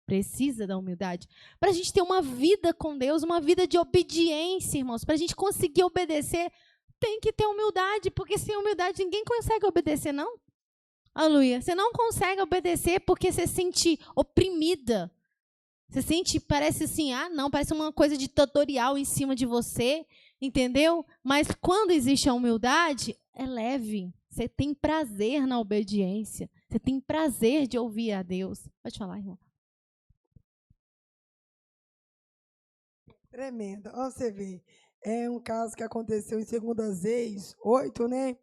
precisa da humildade. Para a gente ter uma vida com Deus, uma vida de obediência, irmãos. Para a gente conseguir obedecer, tem que ter humildade, porque sem humildade ninguém consegue obedecer, não. Aleluia. Você não consegue obedecer porque você se sente oprimida. Você sente, parece assim, parece uma coisa ditatorial em cima de você, entendeu? Mas quando existe a humildade, é leve. Você tem prazer na obediência. Você tem prazer de ouvir a Deus. Pode falar, irmão. Tremenda. Ó, você vê, é um caso que aconteceu em 2 Reis 8, né?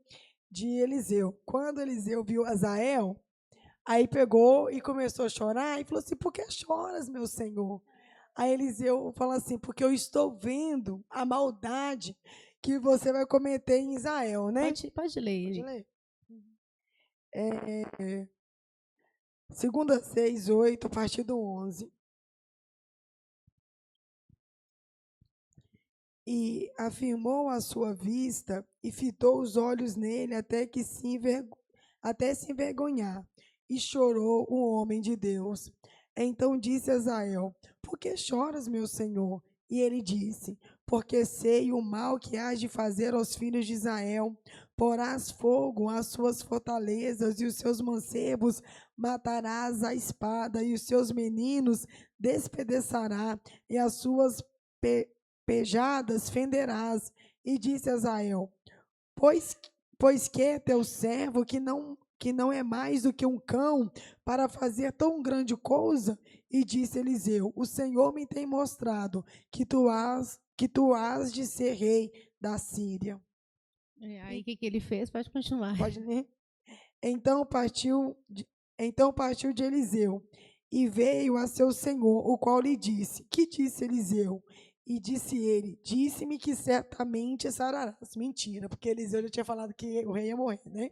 De Eliseu. Quando Eliseu viu Azael, aí pegou e começou a chorar e falou assim: por que choras, meu senhor? Aí Eliseu fala assim: porque eu estou vendo a maldade que você vai cometer em Israel, né? Pode ler. Pode Eri. ler. 2 Reis 8, a partir do 11. E afirmou a sua vista e fitou os olhos nele até se envergonhar. E chorou o homem de Deus. Então disse Azael: por que choras, meu senhor? E ele disse: porque sei o mal que hás de fazer aos filhos de Israel. Porás fogo às suas fortalezas, e os seus mancebos matarás à espada, e os seus meninos despedaçará, e as suas pejadas fenderás. E disse Azael: pois que é teu servo que não é mais do que um cão para fazer tão grande coisa? E disse Eliseu: o Senhor me tem mostrado que tu has de ser rei da Síria. Aí o que ele fez? Pode continuar. Pode ler? Então partiu de Eliseu e veio a seu senhor, o qual lhe disse: que disse Eliseu? E disse ele: disse-me que certamente sararás. Mentira, porque Eliseu já tinha falado que o rei ia morrer, né?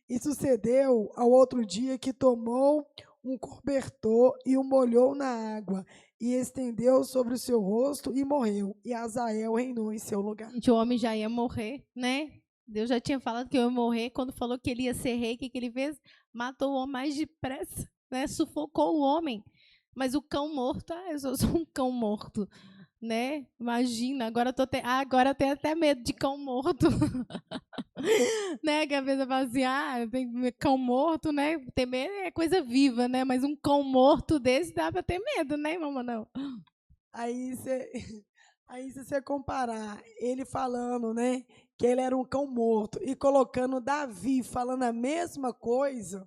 E sucedeu ao outro dia que tomou um cobertor e o molhou na água, e estendeu sobre o seu rosto e morreu. E Azael reinou em seu lugar. Gente, o homem já ia morrer, né? Deus já tinha falado que eu ia morrer. Quando falou que ele ia ser rei, o que ele fez? Matou o homem mais depressa, né? Sufocou o homem. Mas o cão morto, eu sou um cão morto, né? Imagina, agora eu tenho até medo de cão morto. Né? Que a pessoa fala assim: tem cão morto, né? Ter medo é coisa viva, né? Mas um cão morto desse dá para ter medo, né, mamãe? Não. Aí se você comparar ele falando, né, que ele era um cão morto, e colocando Davi falando a mesma coisa,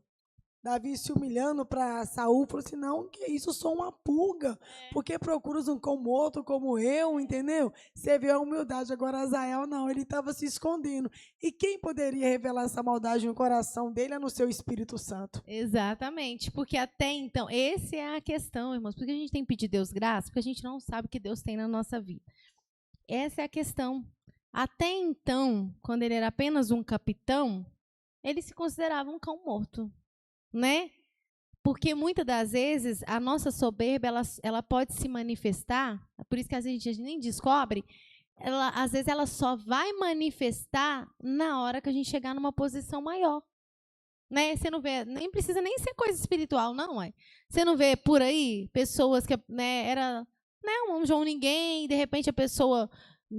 Davi se humilhando para Saul, falou assim: não, que isso, eu sou uma pulga, porque procuras um cão morto como eu, entendeu? Você vê a humildade. Agora Azael não, ele estava se escondendo. E quem poderia revelar essa maldade no coração dele é no seu Espírito Santo. Exatamente, porque até então, essa é a questão, irmãos. Por que a gente tem que pedir Deus graça? Porque a gente não sabe o que Deus tem na nossa vida. Essa é a questão. Até então, quando ele era apenas um capitão, ele se considerava um cão morto, né? Porque muitas das vezes a nossa soberba ela pode se manifestar, por isso que às vezes a gente nem descobre, às vezes ela só vai manifestar na hora que a gente chegar numa posição maior. Né? Você não vê, nem precisa nem ser coisa espiritual, não, é. Você não vê por aí pessoas que, né, era, né, um João Ninguém, de repente a pessoa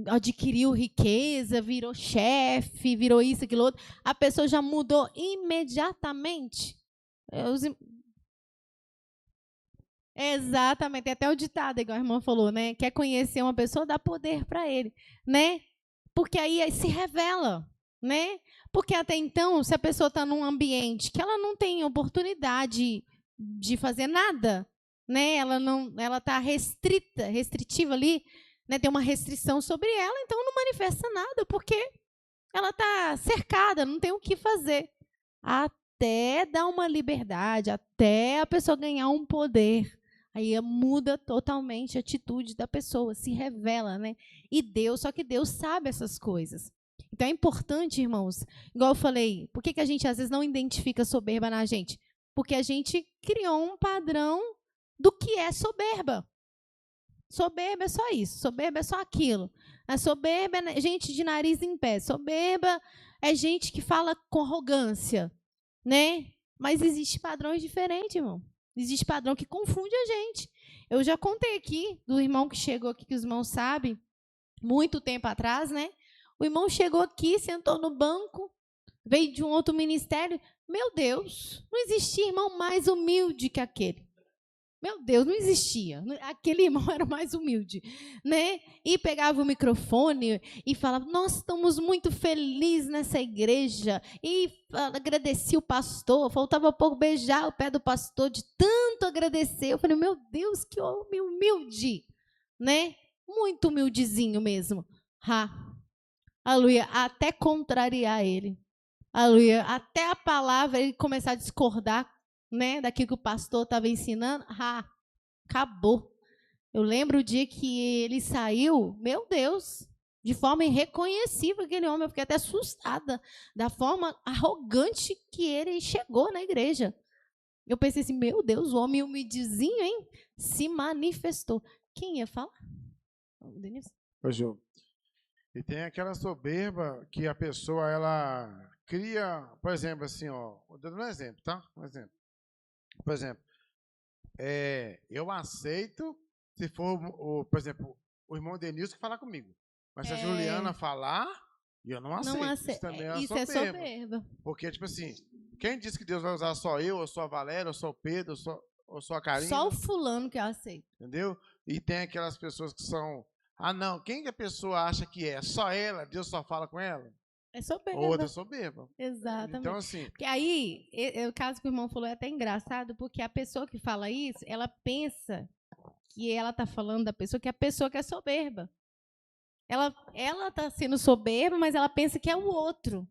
adquiriu riqueza, virou chefe, virou isso, aquilo outro, a pessoa já mudou imediatamente. Exatamente, tem até o ditado, igual a irmã falou, né? Quer conhecer uma pessoa, dá poder para ele, né? Porque aí se revela, né? Porque até então, se a pessoa está num ambiente que ela não tem oportunidade de fazer nada, né? Ela está restritiva ali, né? Tem uma restrição sobre ela, então não manifesta nada, porque ela está cercada, não tem o que fazer. Até dar uma liberdade, até a pessoa ganhar um poder. Aí muda totalmente a atitude da pessoa, se revela, né? Só que Deus sabe essas coisas. Então é importante, irmãos, igual eu falei, por que a gente às vezes não identifica soberba na gente? Porque a gente criou um padrão do que é soberba. Soberba é só isso, soberba é só aquilo. A soberba é gente de nariz em pé, soberba é gente que fala com arrogância, né? Mas existe padrões diferentes, irmão. Existe padrão que confunde a gente. Eu já contei aqui do irmão que chegou aqui, que os irmãos sabem, muito tempo atrás, né? O irmão chegou aqui, sentou no banco, veio de um outro ministério. Meu Deus, não existia irmão mais humilde que aquele. Meu Deus, não existia. Aquele irmão era mais humilde, né? E pegava o microfone e falava: nós estamos muito felizes nessa igreja. E agradecia o pastor. Faltava pouco beijar o pé do pastor de tanto agradecer. Eu falei: meu Deus, que homem humilde, né? muito humildezinho mesmo. Aleluia, até contrariar ele. Aleluia, até a palavra ele começar a discordar, né, daquilo que o pastor estava ensinando. Acabou. Eu lembro o dia que ele saiu, meu Deus, de forma irreconhecível aquele homem. Eu fiquei até assustada da forma arrogante que ele chegou na igreja. Eu pensei assim, meu Deus, o homem humildezinho, hein, se manifestou. Quem ia falar? Denise? Ô, Ju, e tem aquela soberba que a pessoa, ela cria, por exemplo, assim, ó, dando um exemplo, tá? Um exemplo. Por exemplo, eu aceito se for, por exemplo, o irmão Denilson que falar comigo. Mas se a Juliana falar, eu não aceito. Isso também é isso soberba. é soberba. Porque, tipo assim, quem disse que Deus vai usar só eu, ou só a Valéria, ou só o Pedro, ou só a Karina? Só o fulano que eu aceito. Entendeu? E tem aquelas pessoas que são... não, quem que a pessoa acha que é? Só ela? Deus só fala com ela? É soberba. Outra soberba. Exatamente. Então, assim... Porque aí, o caso que o irmão falou é até engraçado, porque a pessoa que fala isso, ela pensa que ela está falando da pessoa, que é a pessoa que é soberba. Ela está sendo soberba, mas ela pensa que é o outro.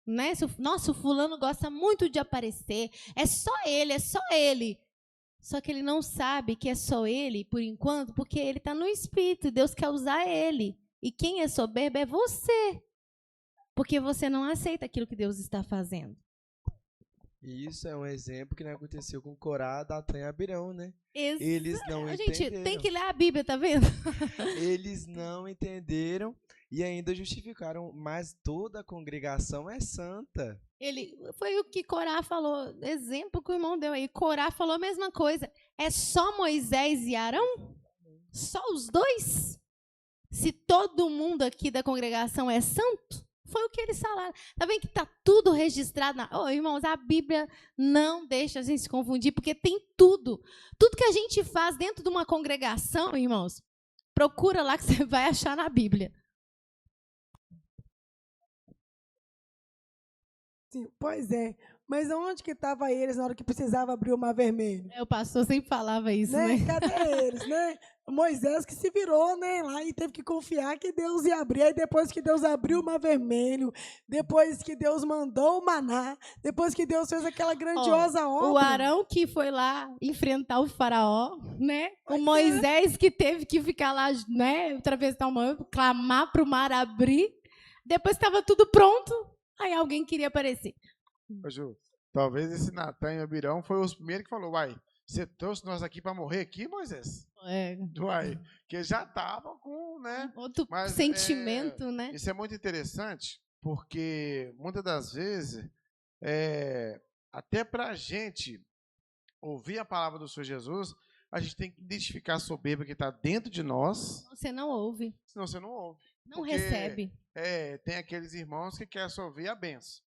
Né? Nossa, o fulano gosta muito de aparecer. É só ele, é só ele. Só que ele não sabe que é só ele, por enquanto, porque ele está no Espírito, e Deus quer usar ele. E quem é soberbo é você. Porque você não aceita aquilo que Deus está fazendo. E isso é um exemplo que não aconteceu com Corá, Datã e Abirão, né? Eles não entenderam. Gente, tem que ler a Bíblia, tá vendo? Eles não entenderam e ainda justificaram, mas toda a congregação é santa. Foi o que Corá falou, exemplo que o irmão deu aí. Corá falou a mesma coisa. É só Moisés e Arão? Só os dois? Se todo mundo aqui da congregação é santo? Foi o que eles falaram. Tá vendo que está tudo registrado? Irmãos, a Bíblia não deixa a gente se confundir, porque tem tudo. Tudo que a gente faz dentro de uma congregação, irmãos, procura lá que você vai achar na Bíblia. Sim, pois é. Mas onde que estavam eles na hora que precisava abrir o Mar Vermelho? O pastor sempre falava isso, né? Cadê eles, né? Moisés que se virou, né, lá e teve que confiar que Deus ia abrir. Aí depois que Deus abriu o Mar Vermelho, depois que Deus mandou o maná, depois que Deus fez aquela grandiosa obra. O Arão que foi lá enfrentar o faraó, né? O Moisés que teve que ficar lá, né, atravessar o mar, clamar para o mar abrir. Depois estava tudo pronto, aí alguém queria aparecer. Ô, Ju, talvez esse Natan e o Abirão foi os primeiros que falou, você trouxe nós aqui para morrer aqui, Moisés? Que já estavam com, né? Outro sentimento, né? Isso é muito interessante, porque muitas das vezes, até para a gente ouvir a palavra do Senhor Jesus, a gente tem que identificar a soberba que está dentro de nós. Você não ouve. Senão você não ouve. Não recebe. Tem aqueles irmãos que querem só ouvir a benção,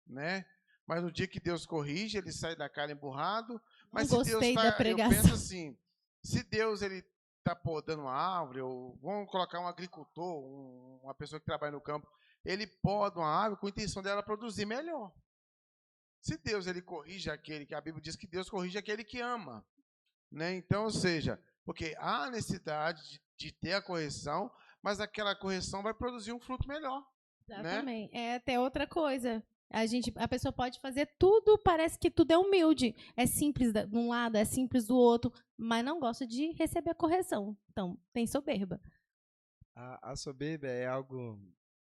né? Mas no dia que Deus corrige, ele sai da cara emburrado. Mas não gostei da pregação. Eu penso assim, se Deus ele está podando uma árvore, ou vamos colocar um agricultor, uma pessoa que trabalha no campo, ele poda uma árvore com a intenção dela produzir melhor. Se Deus ele corrige aquele, que a Bíblia diz que Deus corrige aquele que ama, né? Então, ou seja, porque há necessidade de ter a correção, mas aquela correção vai produzir um fruto melhor. Exatamente. Né? É até outra coisa. A pessoa pode fazer tudo, parece que tudo é humilde. É simples de um lado, é simples do outro, mas não gosta de receber a correção. Então, tem soberba. A soberba é algo...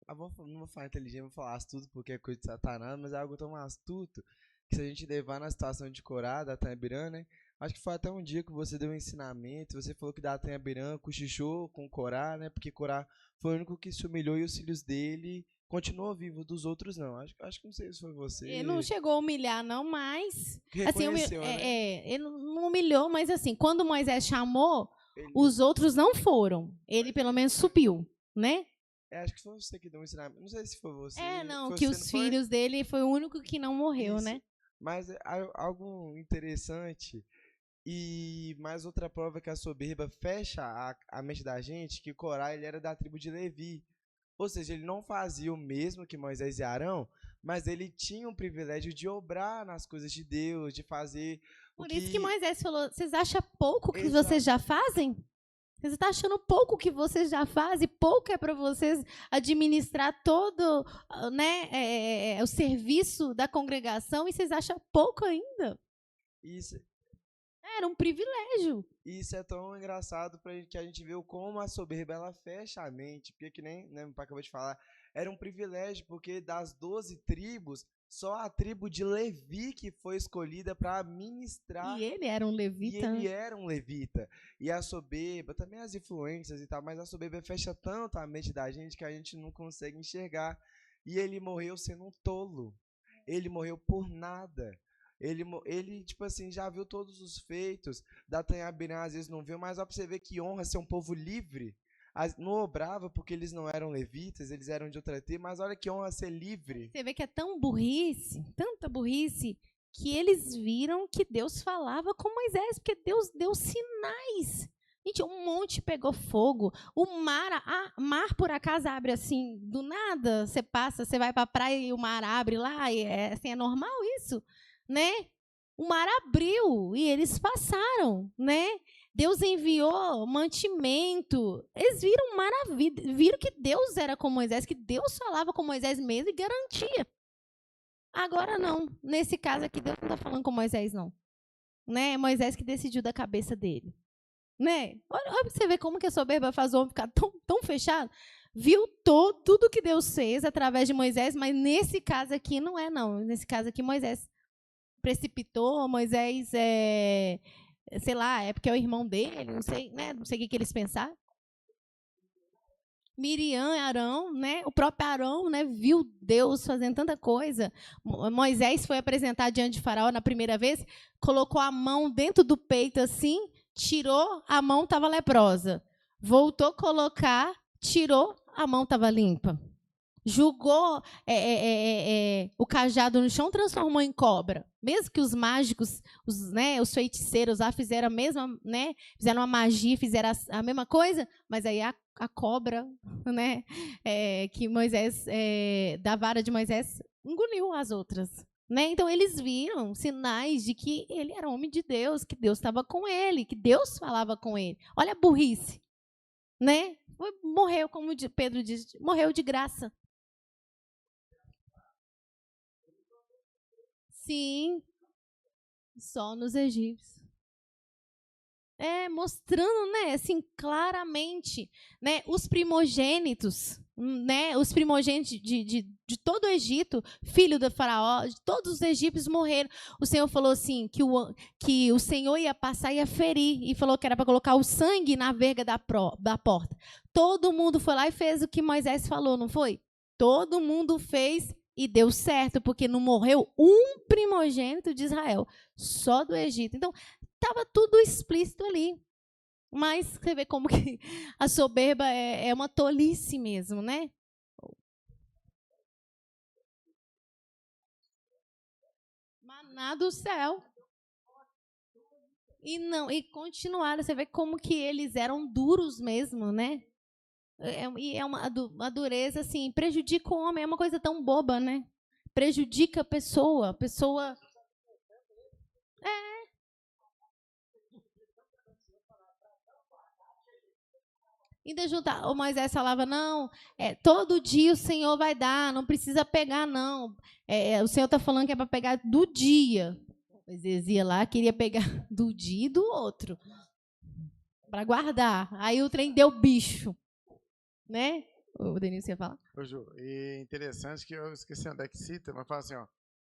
não vou falar inteligente, vou falar astuto porque é coisa de Satanás, mas é algo tão astuto que se a gente levar na situação de Corá, Datã e Abirã, né? Acho que foi até um dia que você deu um ensinamento, você falou que Datã e Abirã cochichou com Corá, né? Porque Corá foi o único que se humilhou e os filhos dele continuou vivo, dos outros não. Acho que não sei se foi você. Ele não chegou a humilhar, não, mas... Reconheceu, né? Ele não humilhou, mas assim, quando Moisés chamou, os outros não foram. Ele pelo menos subiu, né? Acho que foi você que deu um ensinamento. Não sei se foi você. Não, que os filhos dele foi o único que não morreu, isso. Né? Mas algo interessante... E mais outra prova que a soberba fecha a mente da gente, que Corá ele era da tribo de Levi. Ou seja, ele não fazia o mesmo que Moisés e Arão, mas ele tinha o privilégio de obrar nas coisas de Deus, de fazer... Por isso que Moisés falou, vocês acham pouco que vocês já fazem? Você está achando pouco que vocês já fazem, pouco é para vocês administrar todo, né, o serviço da congregação, e vocês acham pouco ainda. Isso, Era um privilégio. isso é tão engraçado que a gente viu como a soberba ela fecha a mente, porque que nem, né, meu pai acabou de falar, era um privilégio, porque das 12 tribos, só a tribo de Levi que foi escolhida para ministrar. E ele era um E levita. ele era um levita. E a soberba, também as influências e tal, mas a soberba fecha tanto a mente da gente que a gente não consegue enxergar. E ele morreu sendo um tolo. Ele morreu por nada. Ele tipo assim, já viu todos os feitos. Datan e Abiram às vezes não viu, mas ó, pra você ver que honra ser um povo livre. Não obrava porque eles não eram levitas, eles eram de outra tribo, mas olha que honra ser livre. Você vê que é tão burrice, tanta burrice, que eles viram que Deus falava com Moisés, porque Deus deu sinais. Gente, um monte pegou fogo, o mar por acaso abre assim, do nada, você passa, você vai para a praia e o mar abre lá, e assim, é normal isso, né? O mar abriu e eles passaram, né? Deus enviou mantimento. Eles viram maravilha, viram que Deus era com Moisés, que Deus falava com Moisés mesmo e garantia. Agora não, nesse caso aqui Deus não está falando com Moisés não, né? É Moisés que decidiu da cabeça dele, né? Olha para você ver como que a soberba faz o homem ficar tão fechado. Viu tudo que Deus fez através de Moisés, mas nesse caso aqui não é não. Nesse caso aqui Moisés precipitou, Moisés sei lá, é porque é o irmão dele, não sei, né? Não sei o que eles pensaram. Miriam e Arão, né? O próprio Arão, né, viu Deus fazendo tanta coisa. Moisés foi apresentar diante de Faraó na primeira vez, colocou a mão dentro do peito assim, tirou, a mão estava leprosa. Voltou a colocar, tirou, a mão estava limpa. Jogou o cajado no chão, transformou em cobra. Mesmo que os mágicos, os feiticeiros lá fizeram a mesma, né, fizeram uma magia, fizeram a mesma coisa, mas aí a cobra, né, que Moisés, da vara de Moisés, engoliu as outras. Né? Então, eles viram sinais de que ele era homem de Deus, que Deus estava com ele, que Deus falava com ele. Olha a burrice. Né? Morreu, como Pedro diz, morreu de graça. Sim, só nos egípcios. Mostrando, né, assim, claramente, né, os primogênitos, né, os primogênitos de todo o Egito, filho do faraó, de todos os egípcios morreram. O Senhor falou assim, que o Senhor ia passar e ia ferir, e falou que era para colocar o sangue na verga da porta. Todo mundo foi lá e fez o que Moisés falou, não foi? Todo mundo fez e deu certo, porque não morreu um primogênito de Israel, só do Egito. Então, estava tudo explícito ali. Mas você vê como que a soberba é uma tolice mesmo, né? Maná do céu. E continuaram, você vê como que eles eram duros mesmo, né? E é uma dureza, assim, prejudica o homem, é uma coisa tão boba, né? Prejudica a pessoa. Ainda juntar, o Moisés falava, não, todo dia o Senhor vai dar, não precisa pegar, não. O Senhor está falando que é para pegar do dia. Moisés ia lá, queria pegar do dia e do outro, para guardar. Aí o trem deu bicho. Né? O Denilson ia falar? Ô, Ju, e interessante que eu esqueci onde é que cita, mas fala assim, ó,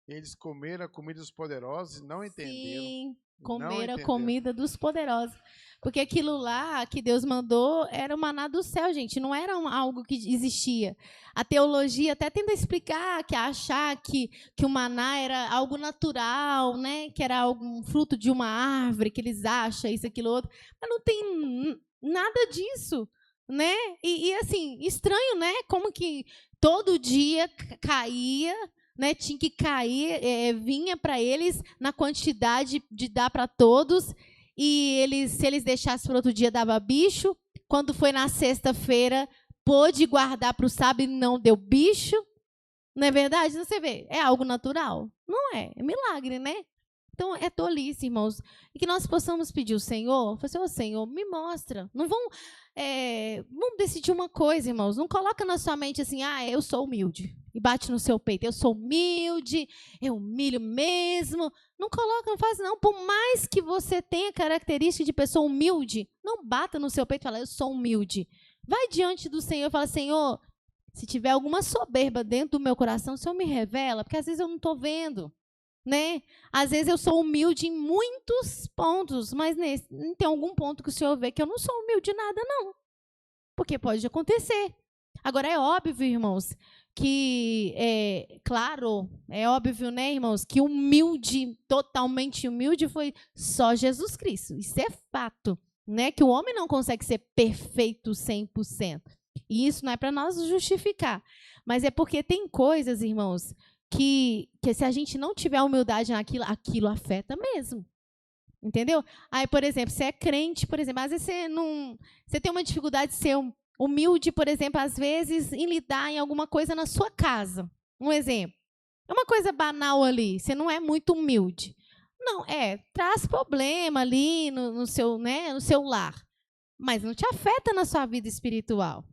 eles comeram a comida dos poderosos e não entenderam. Sim, comeram a comida dos poderosos. Porque aquilo lá que Deus mandou era o maná do céu, gente, não era algo que existia. A teologia até tenta explicar, achar que o maná era algo natural, né? Que era um fruto de uma árvore, que eles acham isso, aquilo, outro. Mas não tem nada disso. Né? E assim, estranho, né? Como que todo dia caía, né? Tinha que cair, vinha para eles na quantidade de dar para todos, e se eles deixassem para outro dia, dava bicho. Quando foi na sexta-feira, pôde guardar para o sábado e não deu bicho. Não é verdade? Você vê, é algo natural? Não é, é milagre, né? Então, é tolice, irmãos. E que nós possamos pedir ao Senhor, falar assim, ô Senhor, me mostra. Não vamos decidir uma coisa, irmãos. Não coloca na sua mente assim, eu sou humilde. E bate no seu peito, eu sou humilde, eu humilho mesmo. Não coloca, não faz não. Por mais que você tenha característica de pessoa humilde, não bata no seu peito e fala, eu sou humilde. Vai diante do Senhor e fala, Senhor, se tiver alguma soberba dentro do meu coração, o Senhor me revela, porque às vezes eu não estou vendo, né? Às vezes eu sou humilde em muitos pontos, mas tem algum ponto que o Senhor vê que eu não sou humilde em nada, não. Porque pode acontecer. Agora, é óbvio, irmãos, que, claro, é óbvio, né, irmãos, que humilde, totalmente humilde, foi só Jesus Cristo. Isso é fato, né? Que o homem não consegue ser perfeito 100%. E isso não é para nós justificar. Mas é porque tem coisas, irmãos, que se a gente não tiver humildade naquilo, aquilo afeta mesmo. Entendeu? Aí, por exemplo, você é crente, por exemplo, às vezes você tem uma dificuldade de ser humilde, por exemplo, às vezes, em lidar em alguma coisa na sua casa. Um exemplo. É uma coisa banal ali, você não é muito humilde. Não, traz problema ali no seu lar. Mas não te afeta na sua vida espiritual.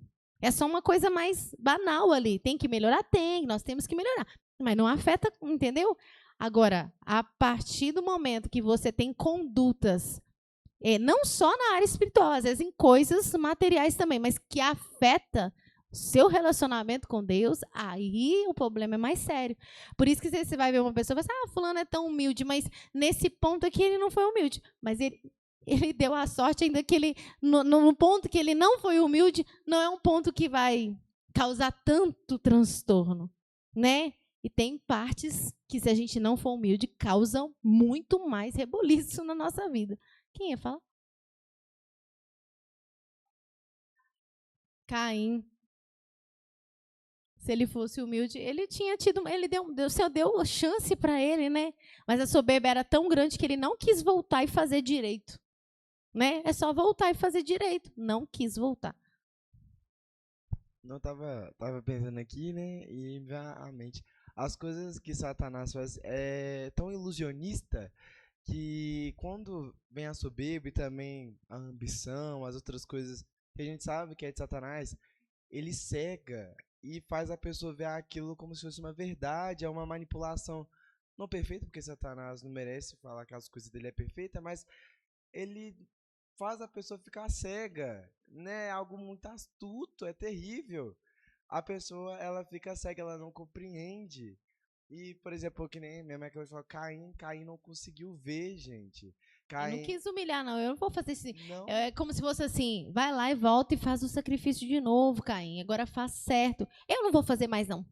É só uma coisa mais banal ali. Tem que melhorar? Tem, nós temos que melhorar. Mas não afeta, entendeu? Agora, a partir do momento que você tem condutas, não só na área espiritual, às vezes em coisas materiais também, mas que afeta seu relacionamento com Deus, aí o problema é mais sério. Por isso que você vai ver uma pessoa e vai falar, fulano é tão humilde, mas nesse ponto aqui ele não foi humilde. Mas ele deu a sorte ainda que ele, no ponto que ele não foi humilde, não é um ponto que vai causar tanto transtorno, né? E tem partes que, se a gente não for humilde, causam muito mais reboliço na nossa vida. Quem ia falar? Caim. Se ele fosse humilde, ele tinha tido, o Senhor deu chance para ele, né? Mas a soberba era tão grande que ele não quis voltar e fazer direito. Né? É só voltar e fazer direito. Não quis voltar. Não tava pensando aqui, né? E me veio à mente. As coisas que Satanás faz é tão ilusionista que quando vem a soberba e também a ambição, as outras coisas que a gente sabe que é de Satanás, ele cega e faz a pessoa ver aquilo como se fosse uma verdade, é uma manipulação não perfeita, porque Satanás não merece falar que as coisas dele é perfeita, mas ele faz a pessoa ficar cega, né? Algo muito astuto, é terrível. A pessoa, ela fica cega, ela não compreende. E, por exemplo, que nem minha mãe acabou de falar, Caim não conseguiu ver, gente. Eu não quis humilhar, não. Eu não vou fazer assim. Não. É como se fosse assim, vai lá e volta e faz o sacrifício de novo, Caim. Agora faz certo. Eu não vou fazer mais, não.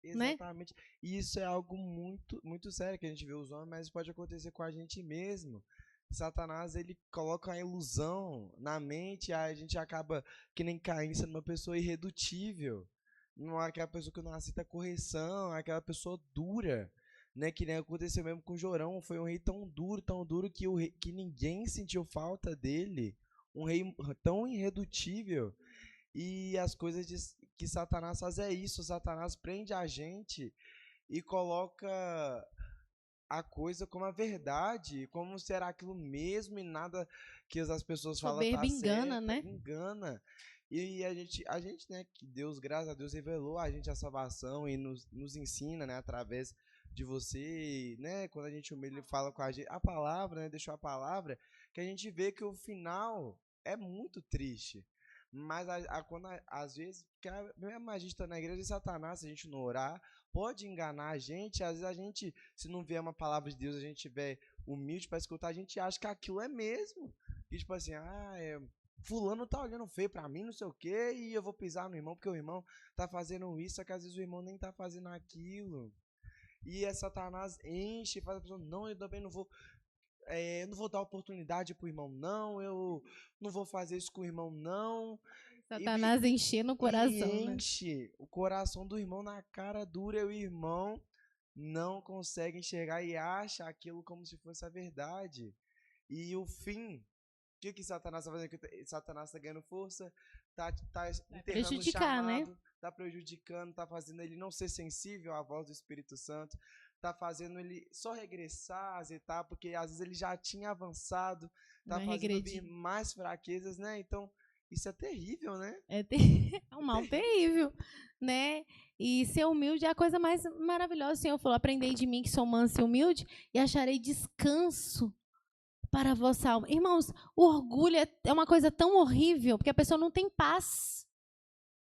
Exatamente. Né? E isso é algo muito, muito sério que a gente vê os homens, mas pode acontecer com a gente mesmo. Satanás, ele coloca a ilusão na mente e a gente acaba, que nem Caim, sendo uma pessoa irredutível. Não é aquela pessoa que não aceita correção, é aquela pessoa dura, né? Que nem aconteceu mesmo com Jorão, foi um rei tão duro que ninguém sentiu falta dele. Um rei tão irredutível. E as coisas que Satanás faz é isso, Satanás prende a gente e coloca a coisa como a verdade, como se era aquilo mesmo e nada que as pessoas falam tá certo. Engana, né? Engana. E a gente, né, que Deus, graças a Deus, revelou a gente a salvação e nos ensina, né, através de você, né, quando a gente humilha, ele fala com a gente, a palavra, né, deixou a palavra, que a gente vê que o final é muito triste. Mas quando às vezes, porque mesmo a gente está na igreja de Satanás, se a gente não orar, pode enganar a gente. Às vezes a gente, se não vier uma palavra de Deus, a gente tiver humilde para escutar, a gente acha que aquilo é mesmo. E tipo assim, fulano tá olhando feio pra mim, não sei o quê, e eu vou pisar no irmão porque o irmão tá fazendo isso, só que às vezes o irmão nem tá fazendo aquilo. E Satanás enche, faz a pessoa, não, eu também não vou... eu não vou dar oportunidade pro irmão, não. Eu não vou fazer isso com o irmão, não. Satanás enchendo o coração, enche o coração do irmão na cara dura. E o irmão não consegue enxergar e acha aquilo como se fosse a verdade. E o fim, o que Satanás está fazendo? Satanás está ganhando força, tá enterrando o chamado, né? Tá prejudicando, tá fazendo ele não ser sensível à voz do Espírito Santo, tá fazendo ele só regressar, azetar, porque às vezes ele já tinha avançado, tá Vai fazendo regredir. vir mais fraquezas, né? Então, isso é terrível, né? É um mal terrível, né? E ser humilde é a coisa mais maravilhosa. O Senhor falou: aprendei de mim que sou manso e humilde e acharei descanso para a vossa alma. Irmãos, o orgulho é uma coisa tão horrível, porque a pessoa não tem paz.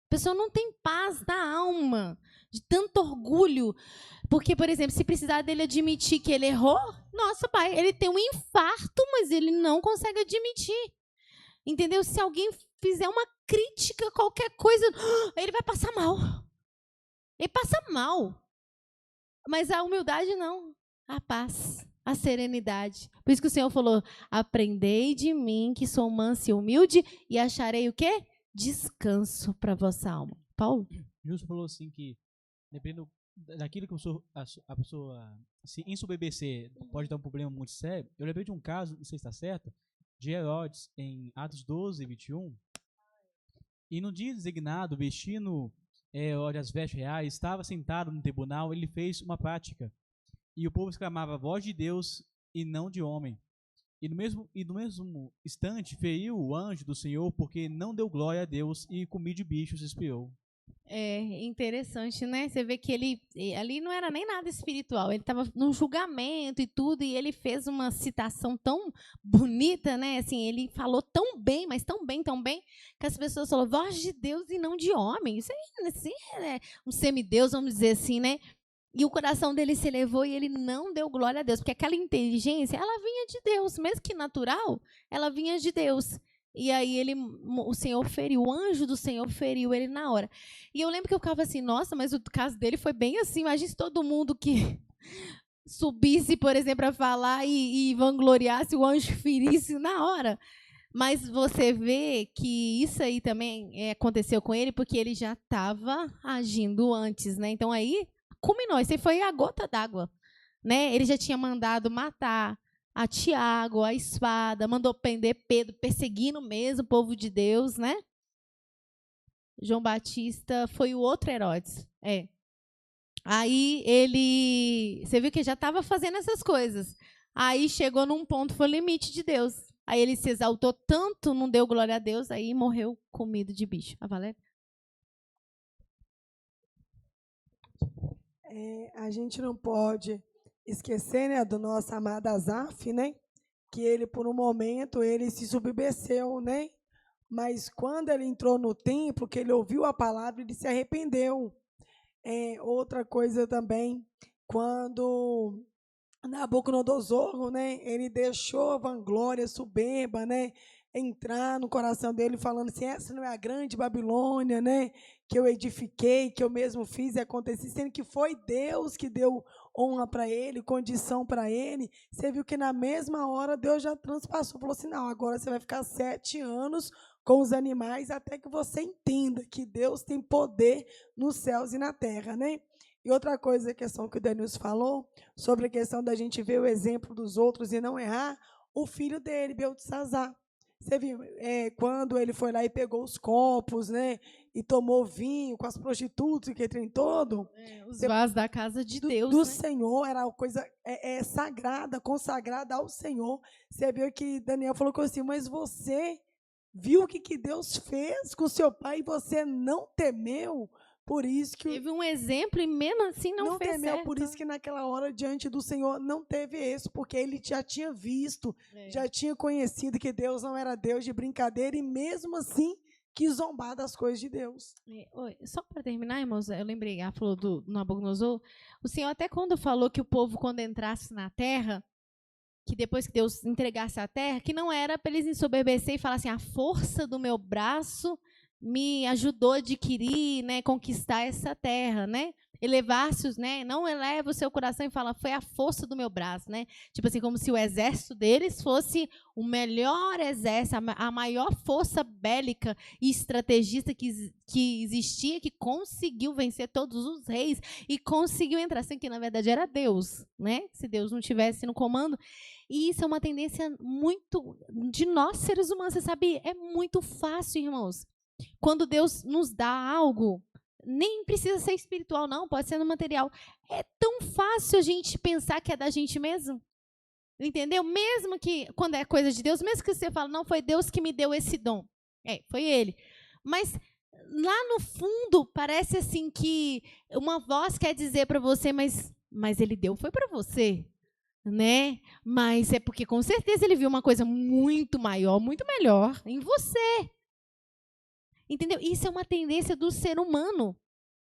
A pessoa não tem paz na alma, de tanto orgulho. Porque, por exemplo, se precisar dele admitir que ele errou, nossa, pai, ele tem um infarto, mas ele não consegue admitir. Entendeu? Se alguém fizer uma crítica, qualquer coisa, ele vai passar mal. Ele passa mal. Mas a humildade não. A paz, a serenidade. Por isso que o Senhor falou: aprendei de mim que sou manso e humilde e acharei o quê? Descanso para a vossa alma. Paulo? Justo falou assim que, dependendo daquilo que a pessoa se ensoberbecer pode dar um problema muito sério. Eu lembrei de um caso, não sei se está certo, de Herodes, em Atos 12, 21. E no dia designado, vestindo as vestes reais, estava sentado no tribunal, ele fez uma prática. E o povo exclamava: voz de Deus e não de homem. E no mesmo instante feriu o anjo do Senhor, porque não deu glória a Deus e comia de bichos expiou. É interessante, né? Você vê que ele ali não era nem nada espiritual. Ele estava num julgamento e tudo, e ele fez uma citação tão bonita, né? Assim, ele falou tão bem, mas tão bem, que as pessoas falaram: voz de Deus e não de homem. Isso aí, assim, é um semideus, vamos dizer assim, né? E o coração dele se elevou e ele não deu glória a Deus, porque aquela inteligência, ela vinha de Deus, mesmo que natural, ela vinha de Deus. E aí o Senhor feriu, o anjo do Senhor feriu ele na hora. E eu lembro que eu ficava assim: nossa, mas o caso dele foi bem assim. Imagina se todo mundo que subisse, por exemplo, para falar e vangloriasse, o anjo ferisse na hora. Mas você vê que isso aí também aconteceu com ele, porque ele já estava agindo antes, né? Então aí culminou, isso aí foi a gota d'água, né? Ele já tinha mandado matar a Tiago, a espada, mandou prender Pedro, perseguindo mesmo o povo de Deus, né? João Batista foi o outro Herodes. Aí você viu que já estava fazendo essas coisas. Aí chegou num ponto, foi o limite de Deus. Aí ele se exaltou tanto, não deu glória a Deus, aí morreu comido de bicho. A Valéria? A gente não pode esquecer, né, do nosso amado Asaf, né, que ele, por um momento, ele se submeceu, né, mas quando ele entrou no templo, que ele ouviu a palavra, ele se arrependeu. Outra coisa também, quando Nabucodonosor, né, ele deixou a vanglória, a soberba, né, entrar no coração dele, falando assim: essa não é a grande Babilônia, né, que eu edifiquei, que eu mesmo fiz e aconteci, sendo que foi Deus que deu honra para ele, condição para ele. Você viu que na mesma hora Deus já transpassou, falou assim: não, agora você vai ficar 7 anos com os animais até que você entenda que Deus tem poder nos céus e na terra, né? E outra coisa, a questão que o Denilson falou, sobre a questão da gente ver o exemplo dos outros e não errar, o filho dele, Beltesazar. Você viu, quando ele foi lá e pegou os copos, né, e tomou vinho com as prostitutas, que trem todo. Os vasos da casa de Deus, do né? Senhor, era uma coisa sagrada, consagrada ao Senhor. Você viu que Daniel falou assim: mas você viu o que Deus fez com seu pai e você não temeu? Por isso que teve um exemplo e mesmo assim não fez temeu, certo. por isso que naquela hora diante do Senhor não teve isso, porque ele já tinha visto, já tinha conhecido que Deus não era Deus de brincadeira e mesmo assim quis zombar das coisas de Deus. Só para terminar, irmãos, eu lembrei, ela falou do Nabucodonosor, o Senhor até quando falou que o povo quando entrasse na terra, que depois que Deus entregasse a terra, que não era para eles ensoberbecer e falar assim: a força do meu braço me ajudou a adquirir, né, conquistar essa terra, né? Elevar-se, né? Não eleva o seu coração e fala: foi a força do meu braço, né? Tipo assim, como se o exército deles fosse o melhor exército, a maior força bélica e estrategista que existia, que conseguiu vencer todos os reis e conseguiu entrar, assim, que na verdade era Deus, né? Se Deus não tivesse no comando. E isso é uma tendência muito de nós, seres humanos, você sabe? É muito fácil, irmãos. Quando Deus nos dá algo, Nem precisa ser espiritual, não, pode ser no material. É tão fácil a gente pensar que é da gente mesmo. Entendeu? Mesmo que, quando é coisa de Deus, mesmo que você fale, não, foi Deus que me deu esse dom. Foi ele. Mas lá no fundo, parece assim que uma voz quer dizer para você, mas ele deu, foi para você. Né? Mas é porque, com certeza, ele viu uma coisa muito maior, muito melhor em você. Entendeu? Isso é uma tendência do ser humano,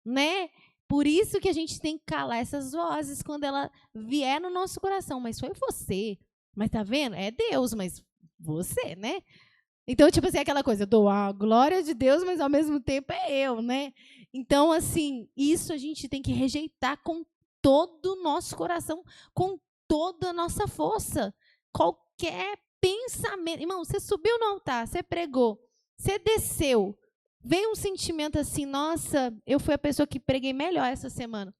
né? Por isso que a gente tem que calar essas vozes quando ela vier no nosso coração. Mas foi você. Mas tá vendo? É Deus, mas você, né? Então, tipo assim, aquela coisa, eu dou a glória de Deus, mas ao mesmo tempo é eu, né? Então, assim, isso a gente tem que rejeitar com todo o nosso coração, com toda a nossa força. Qualquer pensamento. Irmão, você subiu no altar, você pregou, você desceu. Veio um sentimento assim, nossa, eu fui a pessoa que preguei melhor essa semana.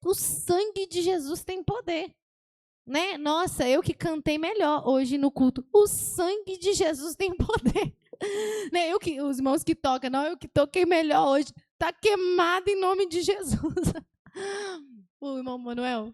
O sangue de Jesus tem poder. Né? Nossa, eu que cantei melhor hoje no culto. O sangue de Jesus tem poder. Né? Os irmãos que tocam, não, eu que toquei melhor hoje. Está queimado em nome de Jesus. O irmão Manuel.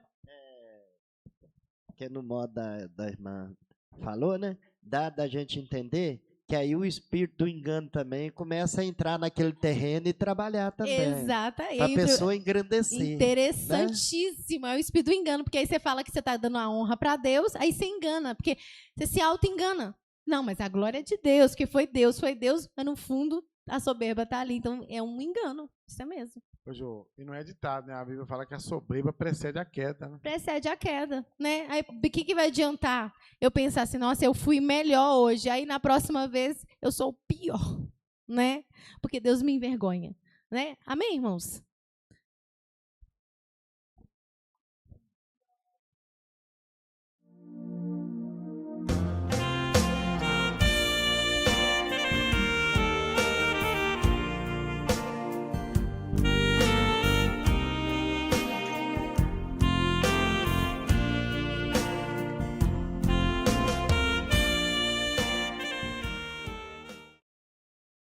Que no modo da irmã falou, né? Dá da gente entender que aí o espírito do engano também começa a entrar naquele terreno e trabalhar também. Exatamente. Para a pessoa engrandecer. Interessantíssimo. Né? É o espírito do engano, porque aí você fala que você está dando a honra para Deus, aí você engana, porque você se auto-engana. Não, mas a glória é de Deus, que foi Deus, mas no fundo a soberba está ali. Então é um engano, isso é mesmo. Ô, Jô, e não é ditado, né? A Bíblia fala que a soberba precede a queda, né? Precede a queda, né? Aí, o que vai adiantar eu pensar assim, nossa, eu fui melhor hoje, aí na próxima vez eu sou o pior, né? Porque Deus me envergonha, né? Amém, irmãos?